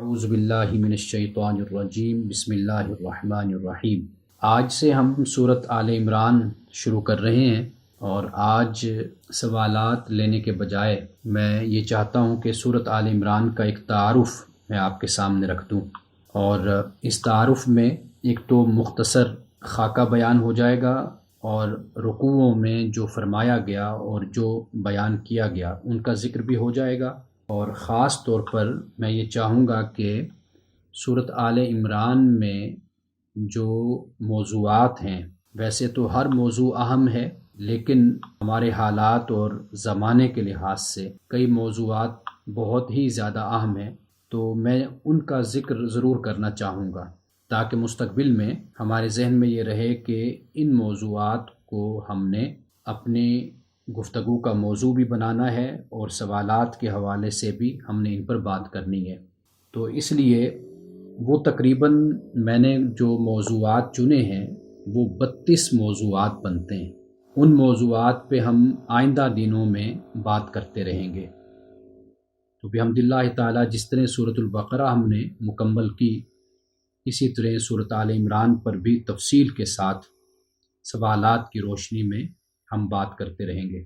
اعوذ باللہ من الشیطان الرجیم بسم اللہ الرحمن الرحیم۔ آج سے ہم سورۃ آل عمران شروع کر رہے ہیں، اور آج سوالات لینے کے بجائے میں یہ چاہتا ہوں کہ سورۃ آل عمران کا ایک تعارف میں آپ کے سامنے رکھ دوں، اور اس تعارف میں ایک تو مختصر خاکہ بیان ہو جائے گا، اور رکوعوں میں جو فرمایا گیا اور جو بیان کیا گیا ان کا ذکر بھی ہو جائے گا۔ اور خاص طور پر میں یہ چاہوں گا کہ سورۃ آل عمران میں جو موضوعات ہیں، ویسے تو ہر موضوع اہم ہے، لیکن ہمارے حالات اور زمانے کے لحاظ سے کئی موضوعات بہت ہی زیادہ اہم ہیں، تو میں ان کا ذکر ضرور کرنا چاہوں گا تاکہ مستقبل میں ہمارے ذہن میں یہ رہے کہ ان موضوعات کو ہم نے اپنی گفتگو کا موضوع بھی بنانا ہے، اور سوالات کے حوالے سے بھی ہم نے ان پر بات کرنی ہے۔ تو اس لیے وہ تقریباً میں نے جو موضوعات چنے ہیں وہ 32 موضوعات بنتے ہیں۔ ان موضوعات پہ ہم آئندہ دنوں میں بات کرتے رہیں گے۔ تو بحمد اللہ تعالیٰ جس طرح سورۃ البقرہ ہم نے مکمل کی، اسی طرح سورۃ آل عمران پر بھی تفصیل کے ساتھ سوالات کی روشنی میں ہم بات کرتے رہیں گے۔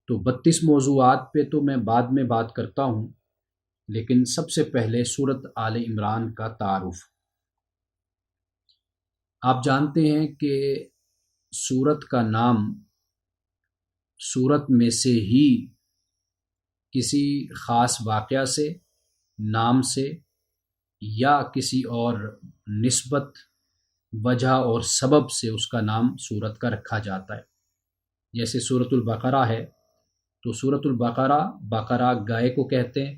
تو 32 موضوعات پہ تو میں بعد میں بات کرتا ہوں، لیکن سب سے پہلے سورۃ آل عمران کا تعارف۔ آپ جانتے ہیں کہ سورت کا نام سورت میں سے ہی کسی خاص واقعہ سے، نام سے، یا کسی اور نسبت، وجہ اور سبب سے اس کا نام سورت کا رکھا جاتا ہے۔ جیسے سورۃ البقرہ ہے تو سورۃ البقرہ، بقرہ گائے کو کہتے ہیں،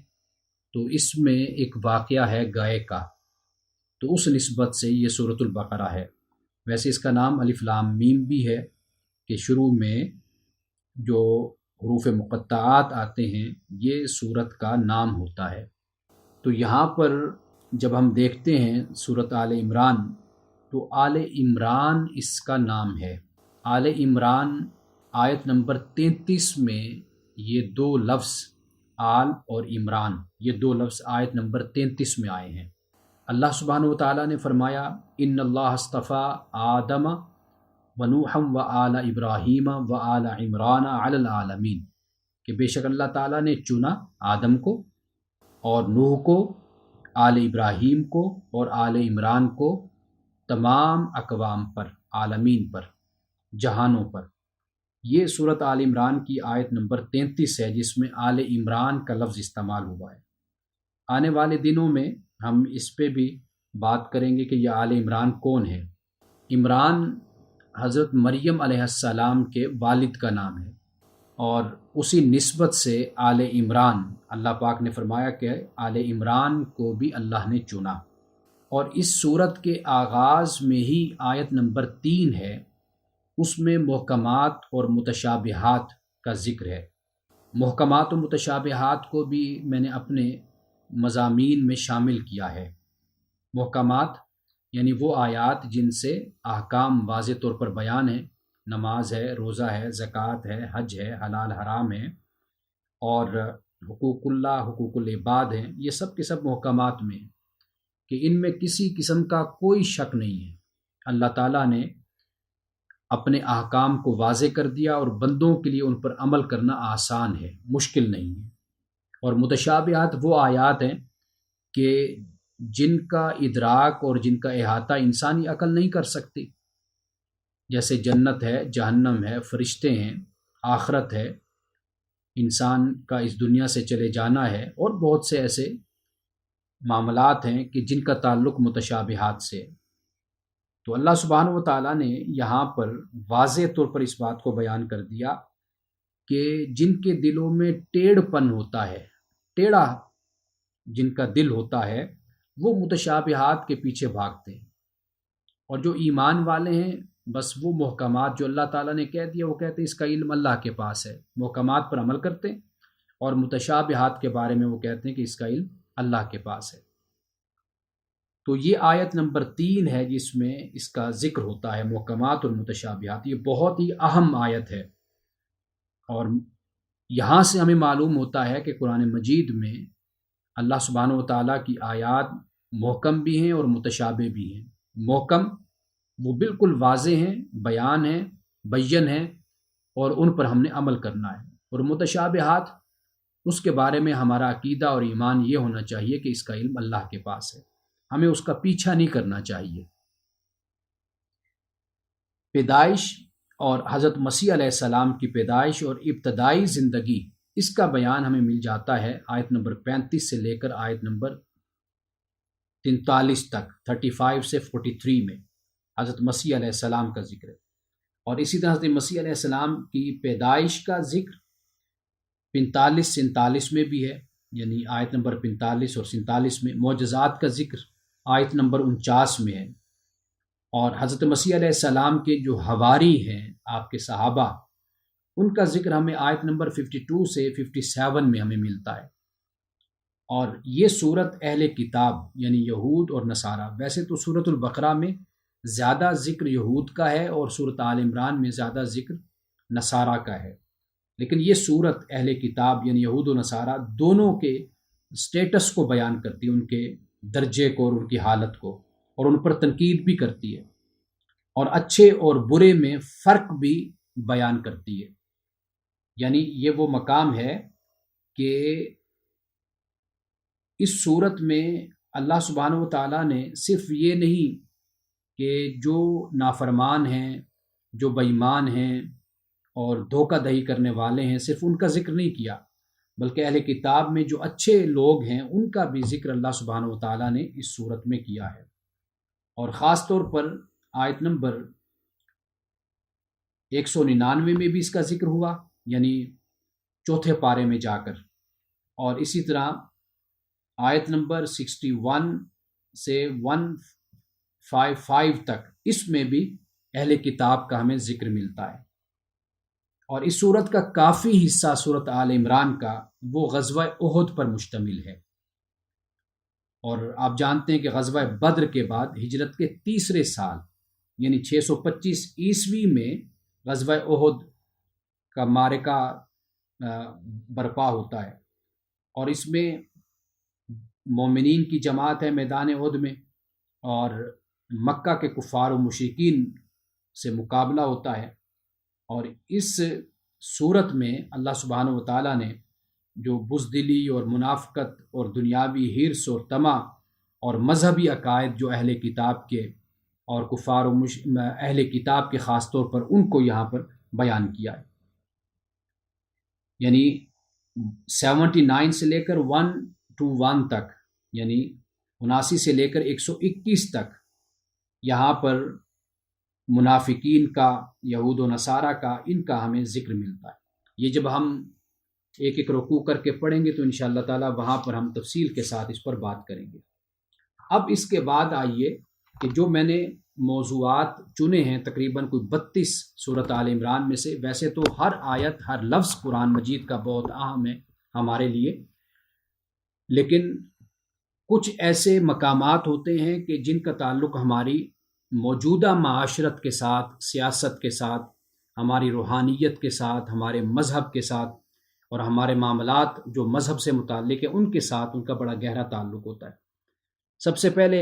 تو اس میں ایک واقعہ ہے گائے کا، تو اس نسبت سے یہ سورۃ البقرہ ہے۔ ویسے اس کا نام الف لام میم بھی ہے کہ شروع میں جو حروف مقطعات آتے ہیں یہ سورت کا نام ہوتا ہے۔ تو یہاں پر جب ہم دیکھتے ہیں سورۃ آل عمران، تو آل عمران اس کا نام ہے۔ آل عمران آیت نمبر 33 میں یہ دو لفظ آل اور عمران، یہ دو لفظ آیت نمبر 33 میں آئے ہیں۔ اللہ سبحانہ وتعالیٰ نے فرمایا ان اللہ اصطفیٰ آدم ونوحا وآل ابراہیم وآل عمران علی العالمین، کہ بے شک اللہ تعالیٰ نے چنا آدم کو اور نوح کو، آل ابراہیم کو اور آل عمران کو تمام اقوام پر، عالمین پر، جہانوں پر۔ یہ سورۃ آل عمران کی آیت نمبر 33 ہے جس میں آل عمران کا لفظ استعمال ہوا ہے۔ آنے والے دنوں میں ہم اس پہ بھی بات کریں گے کہ یہ آل عمران کون ہے۔ عمران حضرت مریم علیہ السلام کے والد کا نام ہے، اور اسی نسبت سے آل عمران، اللہ پاک نے فرمایا کہ آل عمران کو بھی اللہ نے چنا۔ اور اس سورت کے آغاز میں ہی آیت نمبر 3 ہے، اس میں محکمات اور متشابہات کا ذکر ہے۔ محکمات و متشابہات کو بھی میں نے اپنے مضامین میں شامل کیا ہے۔ محکمات یعنی وہ آیات جن سے احکام واضح طور پر بیان ہیں، نماز ہے، روزہ ہے، زکوٰۃ ہے، حج ہے، حلال حرام ہے، اور حقوق اللہ، حقوق العباد ہیں، یہ سب کے سب محکمات میں ہیں کہ ان میں کسی قسم کا کوئی شک نہیں ہے۔ اللہ تعالیٰ نے اپنے احکام کو واضح کر دیا، اور بندوں کے لیے ان پر عمل کرنا آسان ہے، مشکل نہیں ہے۔ اور متشابہات وہ آیات ہیں کہ جن کا ادراک اور جن کا احاطہ انسانی عقل نہیں کر سکتی، جیسے جنت ہے، جہنم ہے، فرشتے ہیں، آخرت ہے، انسان کا اس دنیا سے چلے جانا ہے، اور بہت سے ایسے معاملات ہیں کہ جن کا تعلق متشابہات سے۔ تو اللہ سبحانہ و تعالیٰ نے یہاں پر واضح طور پر اس بات کو بیان کر دیا کہ جن کے دلوں میں ٹیڑھ پن ہوتا ہے، ٹیڑھا جن کا دل ہوتا ہے، وہ متشابہات کے پیچھے بھاگتے ہیں، اور جو ایمان والے ہیں بس وہ محکمات جو اللہ تعالیٰ نے کہہ دیا وہ کہتے ہیں اس کا علم اللہ کے پاس ہے، محکمات پر عمل کرتے ہیں، اور متشابہات کے بارے میں وہ کہتے ہیں کہ اس کا علم اللہ کے پاس ہے۔ تو یہ آیت نمبر 3 ہے جس میں اس کا ذکر ہوتا ہے، محکمات اور متشابہات۔ یہ بہت ہی اہم آیت ہے، اور یہاں سے ہمیں معلوم ہوتا ہے کہ قرآن مجید میں اللہ سبحانہ و تعالیٰ کی آیات محکم بھی ہیں اور متشابہ بھی ہیں۔ محکم وہ بالکل واضح ہیں، بیان ہیں، بین ہیں، اور ان پر ہم نے عمل کرنا ہے۔ اور متشابہات، اس کے بارے میں ہمارا عقیدہ اور ایمان یہ ہونا چاہیے کہ اس کا علم اللہ کے پاس ہے، ہمیں اس کا پیچھا نہیں کرنا چاہیے۔ پیدائش اور حضرت مسیح علیہ السلام کی پیدائش اور ابتدائی زندگی، اس کا بیان ہمیں مل جاتا ہے آیت نمبر 35 سے لے کر آیت نمبر 43 تک، 35 سے 43 میں حضرت مسیح علیہ السلام کا ذکر ہے۔ اور اسی طرح حضرت مسیح علیہ السلام کی پیدائش کا ذکر 45 47 میں بھی ہے، یعنی آیت نمبر 45 اور 47 میں۔ معجزات کا ذکر آیت نمبر 49 میں ہے۔ اور حضرت مسیح علیہ السلام کے جو حواری ہیں، آپ کے صحابہ، ان کا ذکر ہمیں آیت نمبر 52 سے 57 میں ہمیں ملتا ہے۔ اور یہ صورت اہل کتاب یعنی یہود اور نصارہ، ویسے تو سورۃ البقرہ میں زیادہ ذکر یہود کا ہے اور سورۃ آل عمران میں زیادہ ذکر نصارہ کا ہے، لیکن یہ صورت اہل کتاب یعنی یہود و نصارہ دونوں کے سٹیٹس کو بیان کرتی ہے، ان کے درجے کو اور ان کی حالت کو، اور ان پر تنقید بھی کرتی ہے، اور اچھے اور برے میں فرق بھی بیان کرتی ہے۔ یعنی یہ وہ مقام ہے کہ اس صورت میں اللہ سبحانہ و تعالیٰ نے صرف یہ نہیں کہ جو نافرمان ہیں، جو بے ایمان ہیں اور دھوکہ دہی کرنے والے ہیں، صرف ان کا ذکر نہیں کیا، بلکہ اہل کتاب میں جو اچھے لوگ ہیں ان کا بھی ذکر اللہ سبحانہ و تعالیٰ نے اس صورت میں کیا ہے۔ اور خاص طور پر آیت نمبر 199 میں بھی اس کا ذکر ہوا، یعنی چوتھے پارے میں جا کر، اور اسی طرح آیت نمبر 61 سے 155 تک، اس میں بھی اہل کتاب کا ہمیں ذکر ملتا ہے۔ اور اس صورت کا کافی حصہ سورۃ آل عمران کا وہ غزوہ احد پر مشتمل ہے۔ اور آپ جانتے ہیں کہ غزوہ بدر کے بعد ہجرت کے تیسرے سال یعنی 625 عیسوی میں غزوہ احد کا معرکہ برپا ہوتا ہے، اور اس میں مومنین کی جماعت ہے میدان احد میں، اور مکہ کے کفار و مشرکین سے مقابلہ ہوتا ہے۔ اور اس صورت میں اللہ سبحانہ و تعالیٰ نے جو بزدلی اور منافقت اور دنیاوی حرص اور طمع اور مذہبی عقائد جو اہل کتاب کے اور کفار و اہل کتاب کے خاص طور پر ان کو یہاں پر بیان کیا ہے، یعنی 79 سے لے کر 121 تک، یعنی 79 سے لے کر 121 تک یہاں پر منافقین کا، یہود و نصارہ کا، ان کا ہمیں ذکر ملتا ہے۔ یہ جب ہم ایک ایک رکوع کر کے پڑھیں گے تو انشاءاللہ تعالی وہاں پر ہم تفصیل کے ساتھ اس پر بات کریں گے۔ اب اس کے بعد آئیے کہ جو میں نے موضوعات چنے ہیں تقریباً کوئی 32 سورۃ آل عمران میں سے، ویسے تو ہر آیت، ہر لفظ قرآن مجید کا بہت اہم ہے ہمارے لیے، لیکن کچھ ایسے مقامات ہوتے ہیں کہ جن کا تعلق ہماری موجودہ معاشرت کے ساتھ، سیاست کے ساتھ، ہماری روحانیت کے ساتھ، ہمارے مذہب کے ساتھ، اور ہمارے معاملات جو مذہب سے متعلق ہیں ان کے ساتھ ان کا بڑا گہرا تعلق ہوتا ہے۔ سب سے پہلے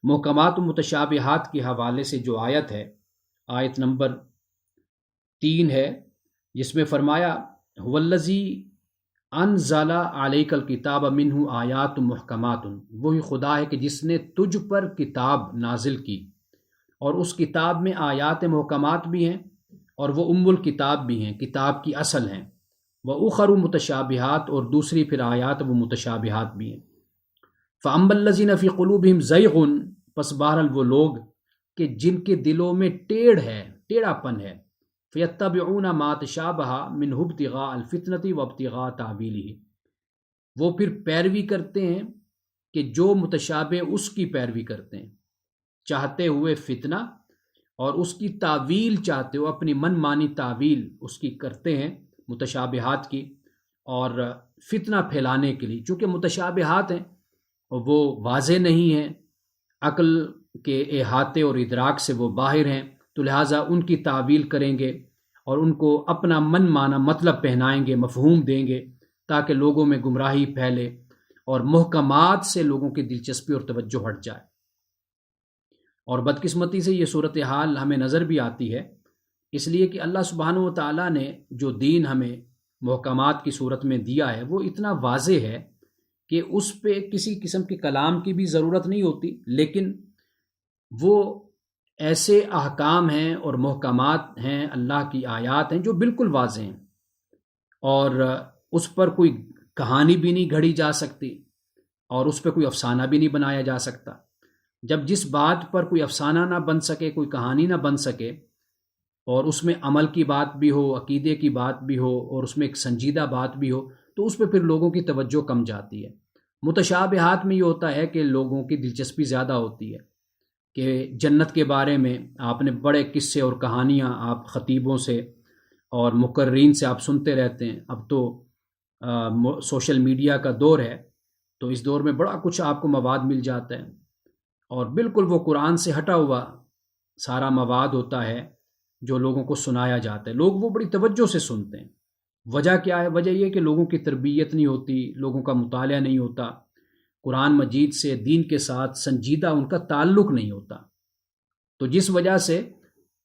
محکمات و متشابہات کے حوالے سے جو آیت ہے، آیت نمبر 3 ہے، جس میں فرمایا والذی انزل علیک الکتاب منہ آیات محکمات، وہی خدا ہے کہ جس نے تجھ پر کتاب نازل کی، اور اس کتاب میں آیات محکمات بھی ہیں اور وہ ام الکتاب بھی ہیں، کتاب کی اصل ہیں، وَأُخَرُ متشابہات، اور دوسری پھر آیات وہ متشابہات بھی ہیں۔ فَأَمَّا الَّذِينَ فِي قُلُوبِهِمْ زَيْغٌ، پس بہرحال وہ لوگ کہ جن کے دلوں میں ٹیڑھا پن ہے، فَيَتَّبِعُونَ مَا تَشَابَهَ مِنْهُ ابْتِغَاءَ الْفِتْنَةِ وَابْتِغَاءَ تَأْوِيلِهِ، وہ پھر پیروی کرتے ہیں کہ جو متشابہ اس کی پیروی کرتے ہیں، چاہتے ہوئے فتنہ، اور اس کی تعویل چاہتے ہو، اپنی من مانی تعویل اس کی کرتے ہیں متشابہات کی، اور فتنہ پھیلانے کے لیے، چونکہ متشابہات ہیں وہ واضح نہیں ہیں، عقل کے احاطے اور ادراک سے وہ باہر ہیں، تو لہٰذا ان کی تعویل کریں گے اور ان کو اپنا من مانا مطلب پہنائیں گے، مفہوم دیں گے، تاکہ لوگوں میں گمراہی پھیلے اور محکمات سے لوگوں کی دلچسپی اور توجہ ہٹ جائے۔ اور بدقسمتی سے یہ صورتحال ہمیں نظر بھی آتی ہے، اس لیے کہ اللہ سبحانہ و تعالیٰ نے جو دین ہمیں محکمات کی صورت میں دیا ہے وہ اتنا واضح ہے کہ اس پہ کسی قسم کے کلام کی بھی ضرورت نہیں ہوتی، لیکن وہ ایسے احکام ہیں اور محکمات ہیں، اللہ کی آیات ہیں جو بالکل واضح ہیں، اور اس پر کوئی کہانی بھی نہیں گھڑی جا سکتی اور اس پہ کوئی افسانہ بھی نہیں بنایا جا سکتا۔ جب جس بات پر کوئی افسانہ نہ بن سکے، کوئی کہانی نہ بن سکے، اور اس میں عمل کی بات بھی ہو، عقیدے کی بات بھی ہو، اور اس میں ایک سنجیدہ بات بھی ہو، تو اس پہ پھر لوگوں کی توجہ کم جاتی ہے۔ متشابہات میں یہ ہوتا ہے کہ لوگوں کی دلچسپی زیادہ ہوتی ہے، کہ جنت کے بارے میں آپ نے بڑے قصے اور کہانیاں آپ خطیبوں سے اور مقررین سے آپ سنتے رہتے ہیں۔ اب تو سوشل میڈیا کا دور ہے، تو اس دور میں بڑا کچھ آپ کو مواد مل جاتا ہے، اور بالکل وہ قرآن سے ہٹا ہوا سارا مواد ہوتا ہے جو لوگوں کو سنایا جاتا ہے۔ لوگ وہ بڑی توجہ سے سنتے ہیں۔ وجہ کیا ہے؟ وجہ یہ کہ لوگوں کی تربیت نہیں ہوتی، لوگوں کا مطالعہ نہیں ہوتا، قرآن مجید سے، دین کے ساتھ سنجیدہ ان کا تعلق نہیں ہوتا، تو جس وجہ سے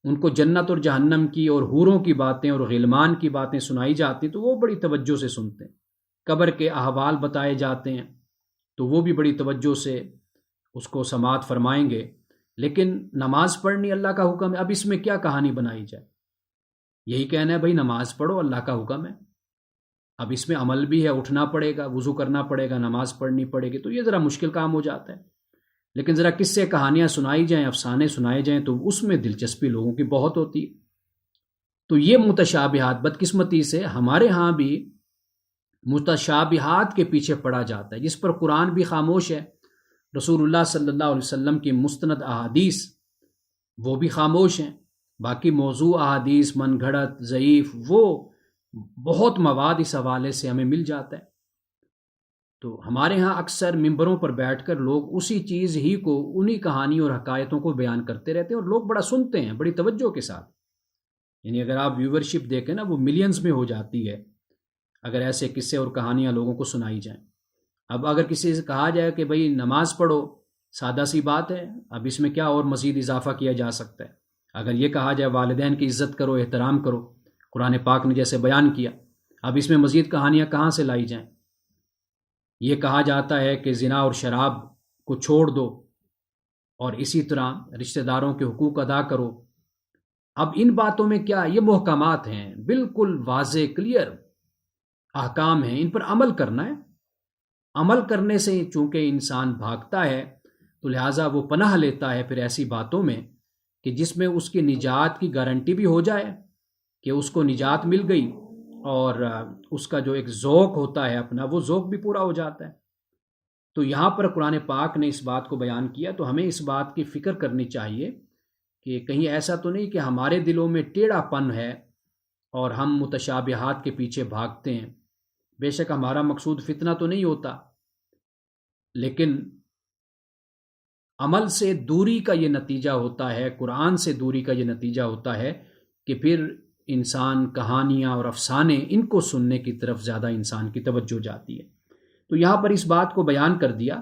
ان کو جنت اور جہنم کی اور حوروں کی باتیں اور غلمان کی باتیں سنائی جاتی تو وہ بڑی توجہ سے سنتے ہیں۔ قبر کے احوال بتائے جاتے ہیں تو وہ بھی بڑی توجہ سے اس کو سماعت فرمائیں گے، لیکن نماز پڑھنی اللہ کا حکم ہے، اب اس میں کیا کہانی بنائی جائے؟ یہی کہنا ہے بھائی نماز پڑھو، اللہ کا حکم ہے، اب اس میں عمل بھی ہے، اٹھنا پڑے گا، وضو کرنا پڑے گا، نماز پڑھنی پڑے گی، تو یہ ذرا مشکل کام ہو جاتا ہے۔ لیکن ذرا قصے کہانیاں سنائی جائیں، افسانے سنائے جائیں، تو اس میں دلچسپی لوگوں کی بہت ہوتی ہے۔ تو یہ متشابہات، بدقسمتی سے ہمارے ہاں بھی متشابہات کے پیچھے پڑا جاتا ہے، جس پر قرآن بھی خاموش ہے، رسول اللہ صلی اللہ علیہ وسلم کی مستند احادیث وہ بھی خاموش ہیں، باقی موضوع احادیث من گھڑت ضعیف وہ بہت مواد اس حوالے سے ہمیں مل جاتا ہے۔ تو ہمارے ہاں اکثر ممبروں پر بیٹھ کر لوگ اسی چیز ہی کو، انہی کہانی اور حکایتوں کو بیان کرتے رہتے ہیں، اور لوگ بڑا سنتے ہیں بڑی توجہ کے ساتھ، یعنی اگر آپ ویورشپ دیکھیں نا وہ ملینز میں ہو جاتی ہے اگر ایسے قصے اور کہانیاں لوگوں کو سنائی جائیں۔ اب اگر کسی سے کہا جائے کہ بھئی نماز پڑھو، سادہ سی بات ہے، اب اس میں کیا اور مزید اضافہ کیا جا سکتا ہے؟ اگر یہ کہا جائے والدین کی عزت کرو، احترام کرو، قرآن پاک نے جیسے بیان کیا، اب اس میں مزید کہانیاں کہاں سے لائی جائیں؟ یہ کہا جاتا ہے کہ زنا اور شراب کو چھوڑ دو، اور اسی طرح رشتہ داروں کے حقوق ادا کرو۔ اب ان باتوں میں کیا؟ یہ محکمات ہیں، بالکل واضح کلیئر احکام ہیں، ان پر عمل کرنا ہے۔ عمل کرنے سے چونکہ انسان بھاگتا ہے تو لہٰذا وہ پناہ لیتا ہے پھر ایسی باتوں میں کہ جس میں اس کی نجات کی گارنٹی بھی ہو جائے کہ اس کو نجات مل گئی، اور اس کا جو ایک ذوق ہوتا ہے اپنا، وہ ذوق بھی پورا ہو جاتا ہے۔ تو یہاں پر قرآن پاک نے اس بات کو بیان کیا، تو ہمیں اس بات کی فکر کرنی چاہیے کہ کہیں ایسا تو نہیں کہ ہمارے دلوں میں ٹیڑھا پن ہے اور ہم متشابہات کے پیچھے بھاگتے ہیں۔ بے شک ہمارا مقصود فتنہ تو نہیں ہوتا، لیکن عمل سے دوری کا یہ نتیجہ ہوتا ہے، قرآن سے دوری کا یہ نتیجہ ہوتا ہے کہ پھر انسان کہانیاں اور افسانے ان کو سننے کی طرف زیادہ انسان کی توجہ جاتی ہے۔ تو یہاں پر اس بات کو بیان کر دیا،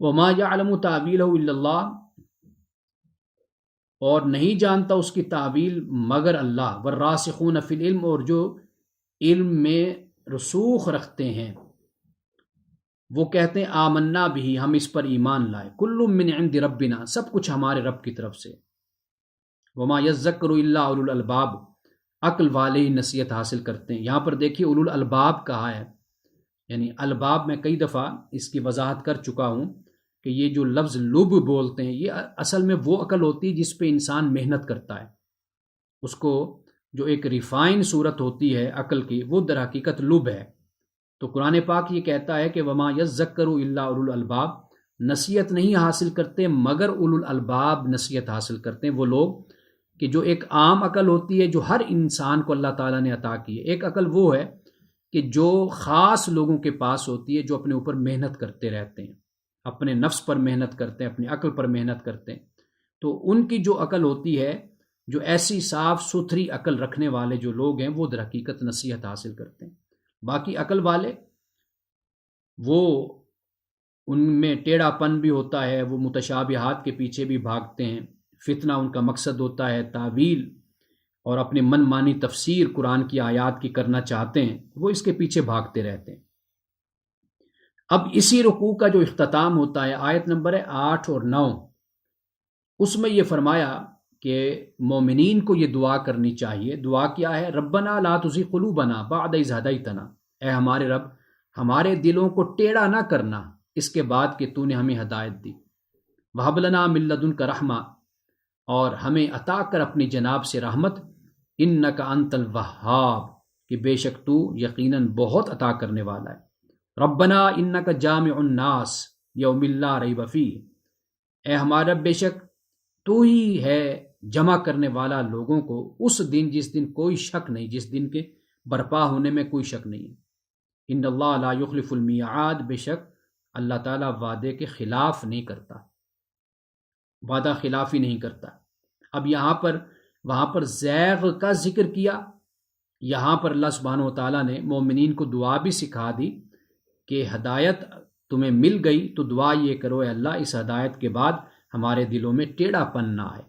وَمَا يَعْلَمُ تَعْوِيلَهُ إِلَّا اللَّهُ، اور نہیں جانتا اس کی تعویل مگر اللہ، وَالرَّاسِخُونَ فِي الْعِلْمِ، اور جو علم میں رسوخ رکھتے ہیں وہ کہتے ہیں آمنا بھی، ہم اس پر ایمان لائے، کل من عند ربنا، سب کچھ ہمارے رب کی طرف سے، وما یذکر الا اولو الالباب، عقل والے ہی نصیحت حاصل کرتے ہیں۔ یہاں پر دیکھیے اولو الالباب کہا ہے، یعنی الباب میں کئی دفعہ اس کی وضاحت کر چکا ہوں کہ یہ جو لفظ لب بولتے ہیں یہ اصل میں وہ عقل ہوتی ہے جس پہ انسان محنت کرتا ہے، اس کو جو ایک ریفائن صورت ہوتی ہے عقل کی وہ در حقیقت لب ہے۔ تو قرآن پاک یہ کہتا ہے کہ وما یذکر الا اولو الالباب، نصیحت نہیں حاصل کرتے مگر اولو الالباب نصیحت حاصل کرتے ہیں، وہ لوگ کہ جو ایک عام عقل ہوتی ہے جو ہر انسان کو اللہ تعالیٰ نے عطا کی ہے۔ ایک عقل وہ ہے کہ جو خاص لوگوں کے پاس ہوتی ہے، جو اپنے اوپر محنت کرتے رہتے ہیں، اپنے نفس پر محنت کرتے ہیں، اپنی عقل پر محنت کرتے ہیں، تو ان کی جو عقل ہوتی ہے، جو ایسی صاف ستھری عقل رکھنے والے جو لوگ ہیں وہ در حقیقت نصیحت حاصل کرتے ہیں۔ باقی عقل والے وہ ان میں ٹیڑھا پن بھی ہوتا ہے، وہ متشابہات کے پیچھے بھی بھاگتے ہیں، فتنہ ان کا مقصد ہوتا ہے، تعویل اور اپنے من مانی تفسیر قرآن کی آیات کی کرنا چاہتے ہیں، وہ اس کے پیچھے بھاگتے رہتے ہیں۔ اب اسی رکوع کا جو اختتام ہوتا ہے، آیت نمبر 8 اور 9، اس میں یہ فرمایا کہ مومنین کو یہ دعا کرنی چاہیے۔ دعا کیا ہے؟ ربنا لا تزغ قلوبنا بعد اذ ہدیتنا، اے ہمارے رب ہمارے دلوں کو ٹیڑھا نہ کرنا اس کے بعد کہ تو نے ہمیں ہدایت دی، وہب لنا من لدنک رحمہ، اور ہمیں عطا کر اپنی جناب سے رحمت، انک انت الوہاب، کہ بے شک تو یقیناً بہت عطا کرنے والا ہے۔ ربنا انک جامع الناس یوم لا ریب فیہ، اے ہمارا رب بے شک تو ہی ہے جمع کرنے والا لوگوں کو اس دن جس دن کوئی شک نہیں، جس دن کے برپا ہونے میں کوئی شک نہیں ہے۔ ان اللہ لا یخلف المیعاد، بے شک اللہ تعالیٰ وعدے کے خلاف نہیں کرتا، وعدہ خلافی نہیں کرتا۔ اب وہاں پر زیغ کا ذکر کیا، یہاں پر اللہ سبحانہ و تعالیٰ نے مومنین کو دعا بھی سکھا دی کہ ہدایت تمہیں مل گئی تو دعا یہ کرو، اے اللہ اس ہدایت کے بعد ہمارے دلوں میں ٹیڑھا پن نہ آئے۔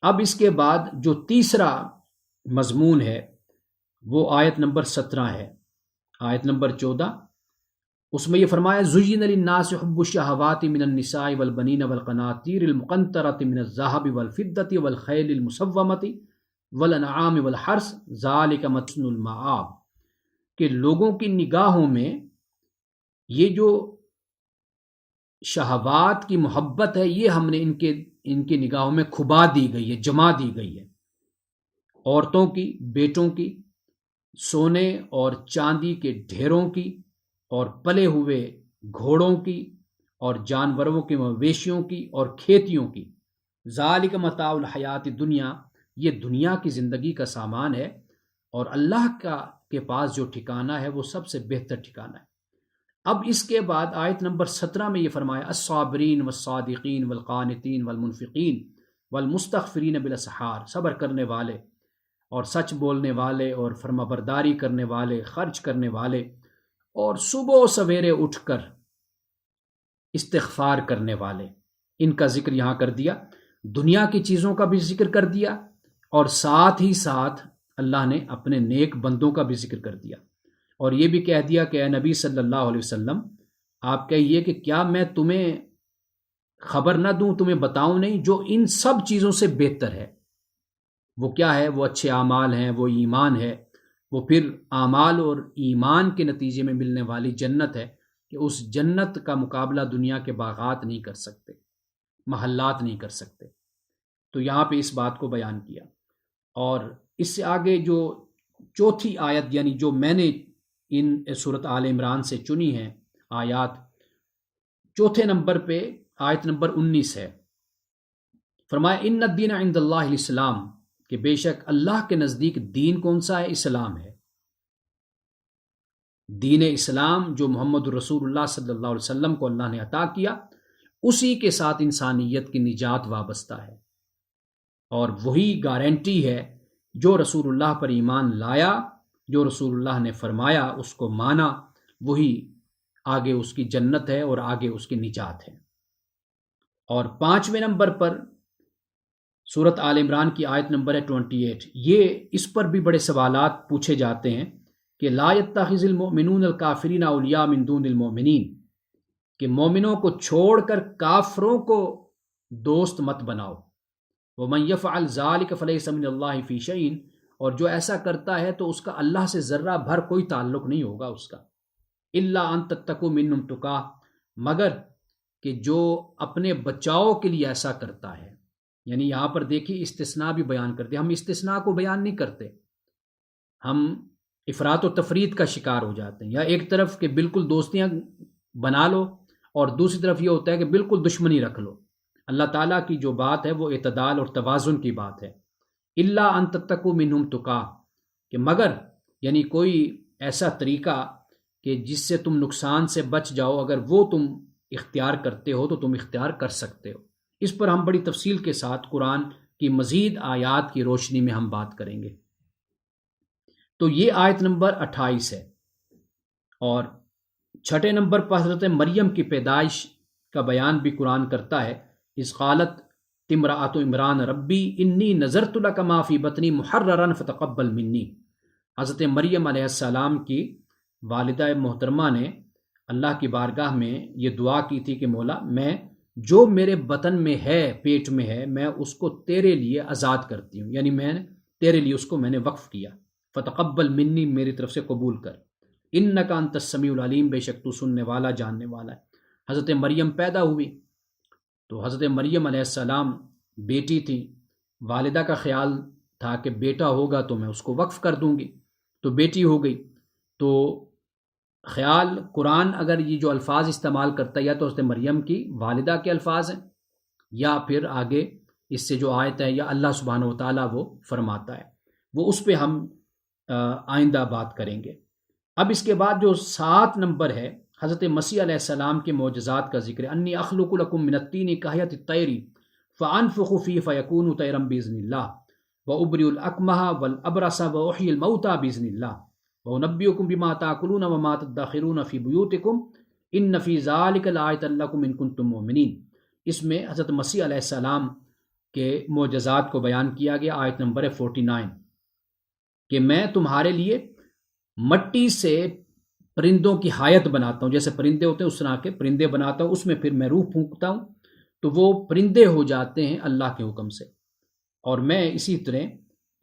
اب اس کے بعد جو تیسرا مضمون ہے وہ آیت نمبر 17 ہے۔ آیت نمبر 14، اس میں یہ فرمایا زُيِّنَ لِلنَّاسِ حُبُّ الشَّهَوَاتِ مِنَ النِّسَاءِ وَالْبَنِينَ وَالْقَنَاطِيرِ الْمُقَنطَرَةِ مِنَ الذَّهَبِ وَالْفِضَّةِ وَالْخَيْلِ الْمُسَوَّمَةِ وَالْأَنْعَامِ وَالْحَرْثِ ذَلِكَ مَتَاعُ الْمَآبِ، کہ لوگوں کی نگاہوں میں یہ جو شہوات کی محبت ہے یہ ہم نے ان کے نگاہوں میں کھبا دی گئی ہے، جما دی گئی ہے، عورتوں کی، بیٹوں کی، سونے اور چاندی کے ڈھیروں کی، اور پلے ہوئے گھوڑوں کی، اور جانوروں کے مویشیوں کی، اور کھیتیوں کی۔ ذالک متاع الحیات دنیا، یہ دنیا کی زندگی کا سامان ہے، اور اللہ کے پاس جو ٹھکانہ ہے وہ سب سے بہتر ٹھکانہ ہے۔ اب اس کے بعد آیت نمبر 17 میں یہ فرمایا الصابرین والصادقین والقانتین والمنفقین والمستغفرین بالاسحار، صبر کرنے والے اور سچ بولنے والے اور فرما برداری کرنے والے، خرچ کرنے والے، اور صبح و سویرے اٹھ کر استغفار کرنے والے، ان کا ذکر یہاں کر دیا۔ دنیا کی چیزوں کا بھی ذکر کر دیا، اور ساتھ ہی ساتھ اللہ نے اپنے نیک بندوں کا بھی ذکر کر دیا، اور یہ بھی کہہ دیا کہ اے نبی صلی اللہ علیہ وسلم آپ کہیے کہ کیا میں تمہیں خبر نہ دوں، تمہیں بتاؤں نہیں جو ان سب چیزوں سے بہتر ہے۔ وہ کیا ہے؟ وہ اچھے اعمال ہیں، وہ ایمان ہے، وہ پھر اعمال اور ایمان کے نتیجے میں ملنے والی جنت ہے، کہ اس جنت کا مقابلہ دنیا کے باغات نہیں کر سکتے، محلات نہیں کر سکتے۔ تو یہاں پہ اس بات کو بیان کیا، اور اس سے آگے جو چوتھی آیت، یعنی جو میں نے ان سورۃ آل عمران سے چنی ہیں آیات، چوتھے نمبر پہ آیت نمبر 19 ہے۔ فرمایا ان الدین عند اللہ الاسلام، کہ بے شک اللہ کے نزدیک دین کون سا ہے؟ اسلام ہے۔ دین اسلام جو محمد رسول اللہ صلی اللہ علیہ وسلم کو اللہ نے عطا کیا، اسی کے ساتھ انسانیت کی نجات وابستہ ہے، اور وہی گارنٹی ہے جو رسول اللہ پر ایمان لایا، جو رسول اللہ نے فرمایا اس کو مانا، وہی آگے اس کی جنت ہے اور آگے اس کی نجات ہے۔ اور 5ویں نمبر پر سورۃ آل عمران کی آیت نمبر ہے 28، یہ اس پر بھی بڑے سوالات پوچھے جاتے ہیں کہ لا يتخذ المؤمنون الکافرین اولیاء من دون المؤمنین، کہ مومنوں کو چھوڑ کر کافروں کو دوست مت بناؤ۔ ومن يفعل ذلك فليس من اللہ فی شیء، اور جو ایسا کرتا ہے تو اس کا اللہ سے ذرہ بھر کوئی تعلق نہیں ہوگا اس کا۔ الا ان تتقوا منهم تقاۃ، مگر کہ جو اپنے بچاؤ کے لیے ایسا کرتا ہے، یعنی یہاں پر دیکھیے استثناء بھی بیان کر دیا۔ ہم استثناء کو بیان نہیں کرتے، ہم افراط و تفرید کا شکار ہو جاتے ہیں، یا ایک طرف کہ بالکل دوستیاں بنا لو اور دوسری طرف یہ ہوتا ہے کہ بالکل دشمنی رکھ لو۔ اللہ تعالیٰ کی جو بات ہے وہ اعتدال اور توازن کی بات ہے۔ الا ان تتقوا منهم تقاۃ، کہ مگر یعنی کوئی ایسا طریقہ کہ جس سے تم نقصان سے بچ جاؤ، اگر وہ تم اختیار کرتے ہو تو تم اختیار کر سکتے ہو۔ اس پر ہم بڑی تفصیل کے ساتھ قرآن کی مزید آیات کی روشنی میں ہم بات کریں گے۔ تو یہ آیت نمبر 28 ہے، اور چھٹے نمبر پر حضرت مریم کی پیدائش کا بیان بھی قرآن کرتا ہے۔ اذ قالت امرأۃ عمران ربی انی نذرت لک ما فی بطنی محررا فتقبل منی۔ حضرت مریم علیہ السلام کی والدہ محترمہ نے اللہ کی بارگاہ میں یہ دعا کی تھی کہ مولا میں جو میرے بطن میں ہے، پیٹ میں ہے، میں اس کو تیرے لیے آزاد کرتی ہوں، یعنی میں تیرے لیے اس کو میں نے وقف کیا۔ فتقبل منی، میری طرف سے قبول کر۔ انک انت السمیع العلیم، بے شک تو سننے والا جاننے والا ہے۔ حضرت مریم پیدا ہوئی تو حضرت مریم علیہ السلام بیٹی تھی، والدہ کا خیال تھا کہ بیٹا ہوگا تو میں اس کو وقف کر دوں گی، تو بیٹی ہو گئی۔ تو خیال قرآن اگر یہ جو الفاظ استعمال کرتا ہے یا تو حضرت مریم کی والدہ کے الفاظ ہیں، یا پھر آگے اس سے جو آیت ہے یا اللہ سبحانہ و تعالیٰ وہ فرماتا ہے، وہ اس پہ ہم آئندہ بات کریں گے۔ اب اس کے بعد جو 7 نمبر ہے، حضرت مسیح علیہ السلام کے معجزات کا ذکر ہے۔ انی اخلق لکم من الطین کہیۃ الطیر فانفخ فیہ فیکون طیرا باذن اللہ وابرئ الاکمہ والابرص واحیی الموتى باذن اللہ وانبئکم بما تاکلون وما تدخرون فی بیوتکم ان فی ذلک لآیۃ لکم ان کنتم مؤمنین۔ اس میں حضرت مسیح علیہ السلام کے معجزات کو بیان کیا گیا۔ آیت نمبر ہے 49 کہ میں تمہارے لیے مٹی سے پرندوں کی حایت بناتا ہوں، جیسے پرندے ہوتے ہیں اس طرح کے پرندے بناتا ہوں، اس میں پھر میں روح پھونکتا ہوں تو وہ پرندے ہو جاتے ہیں اللہ کے حکم سے۔ اور میں اسی طرح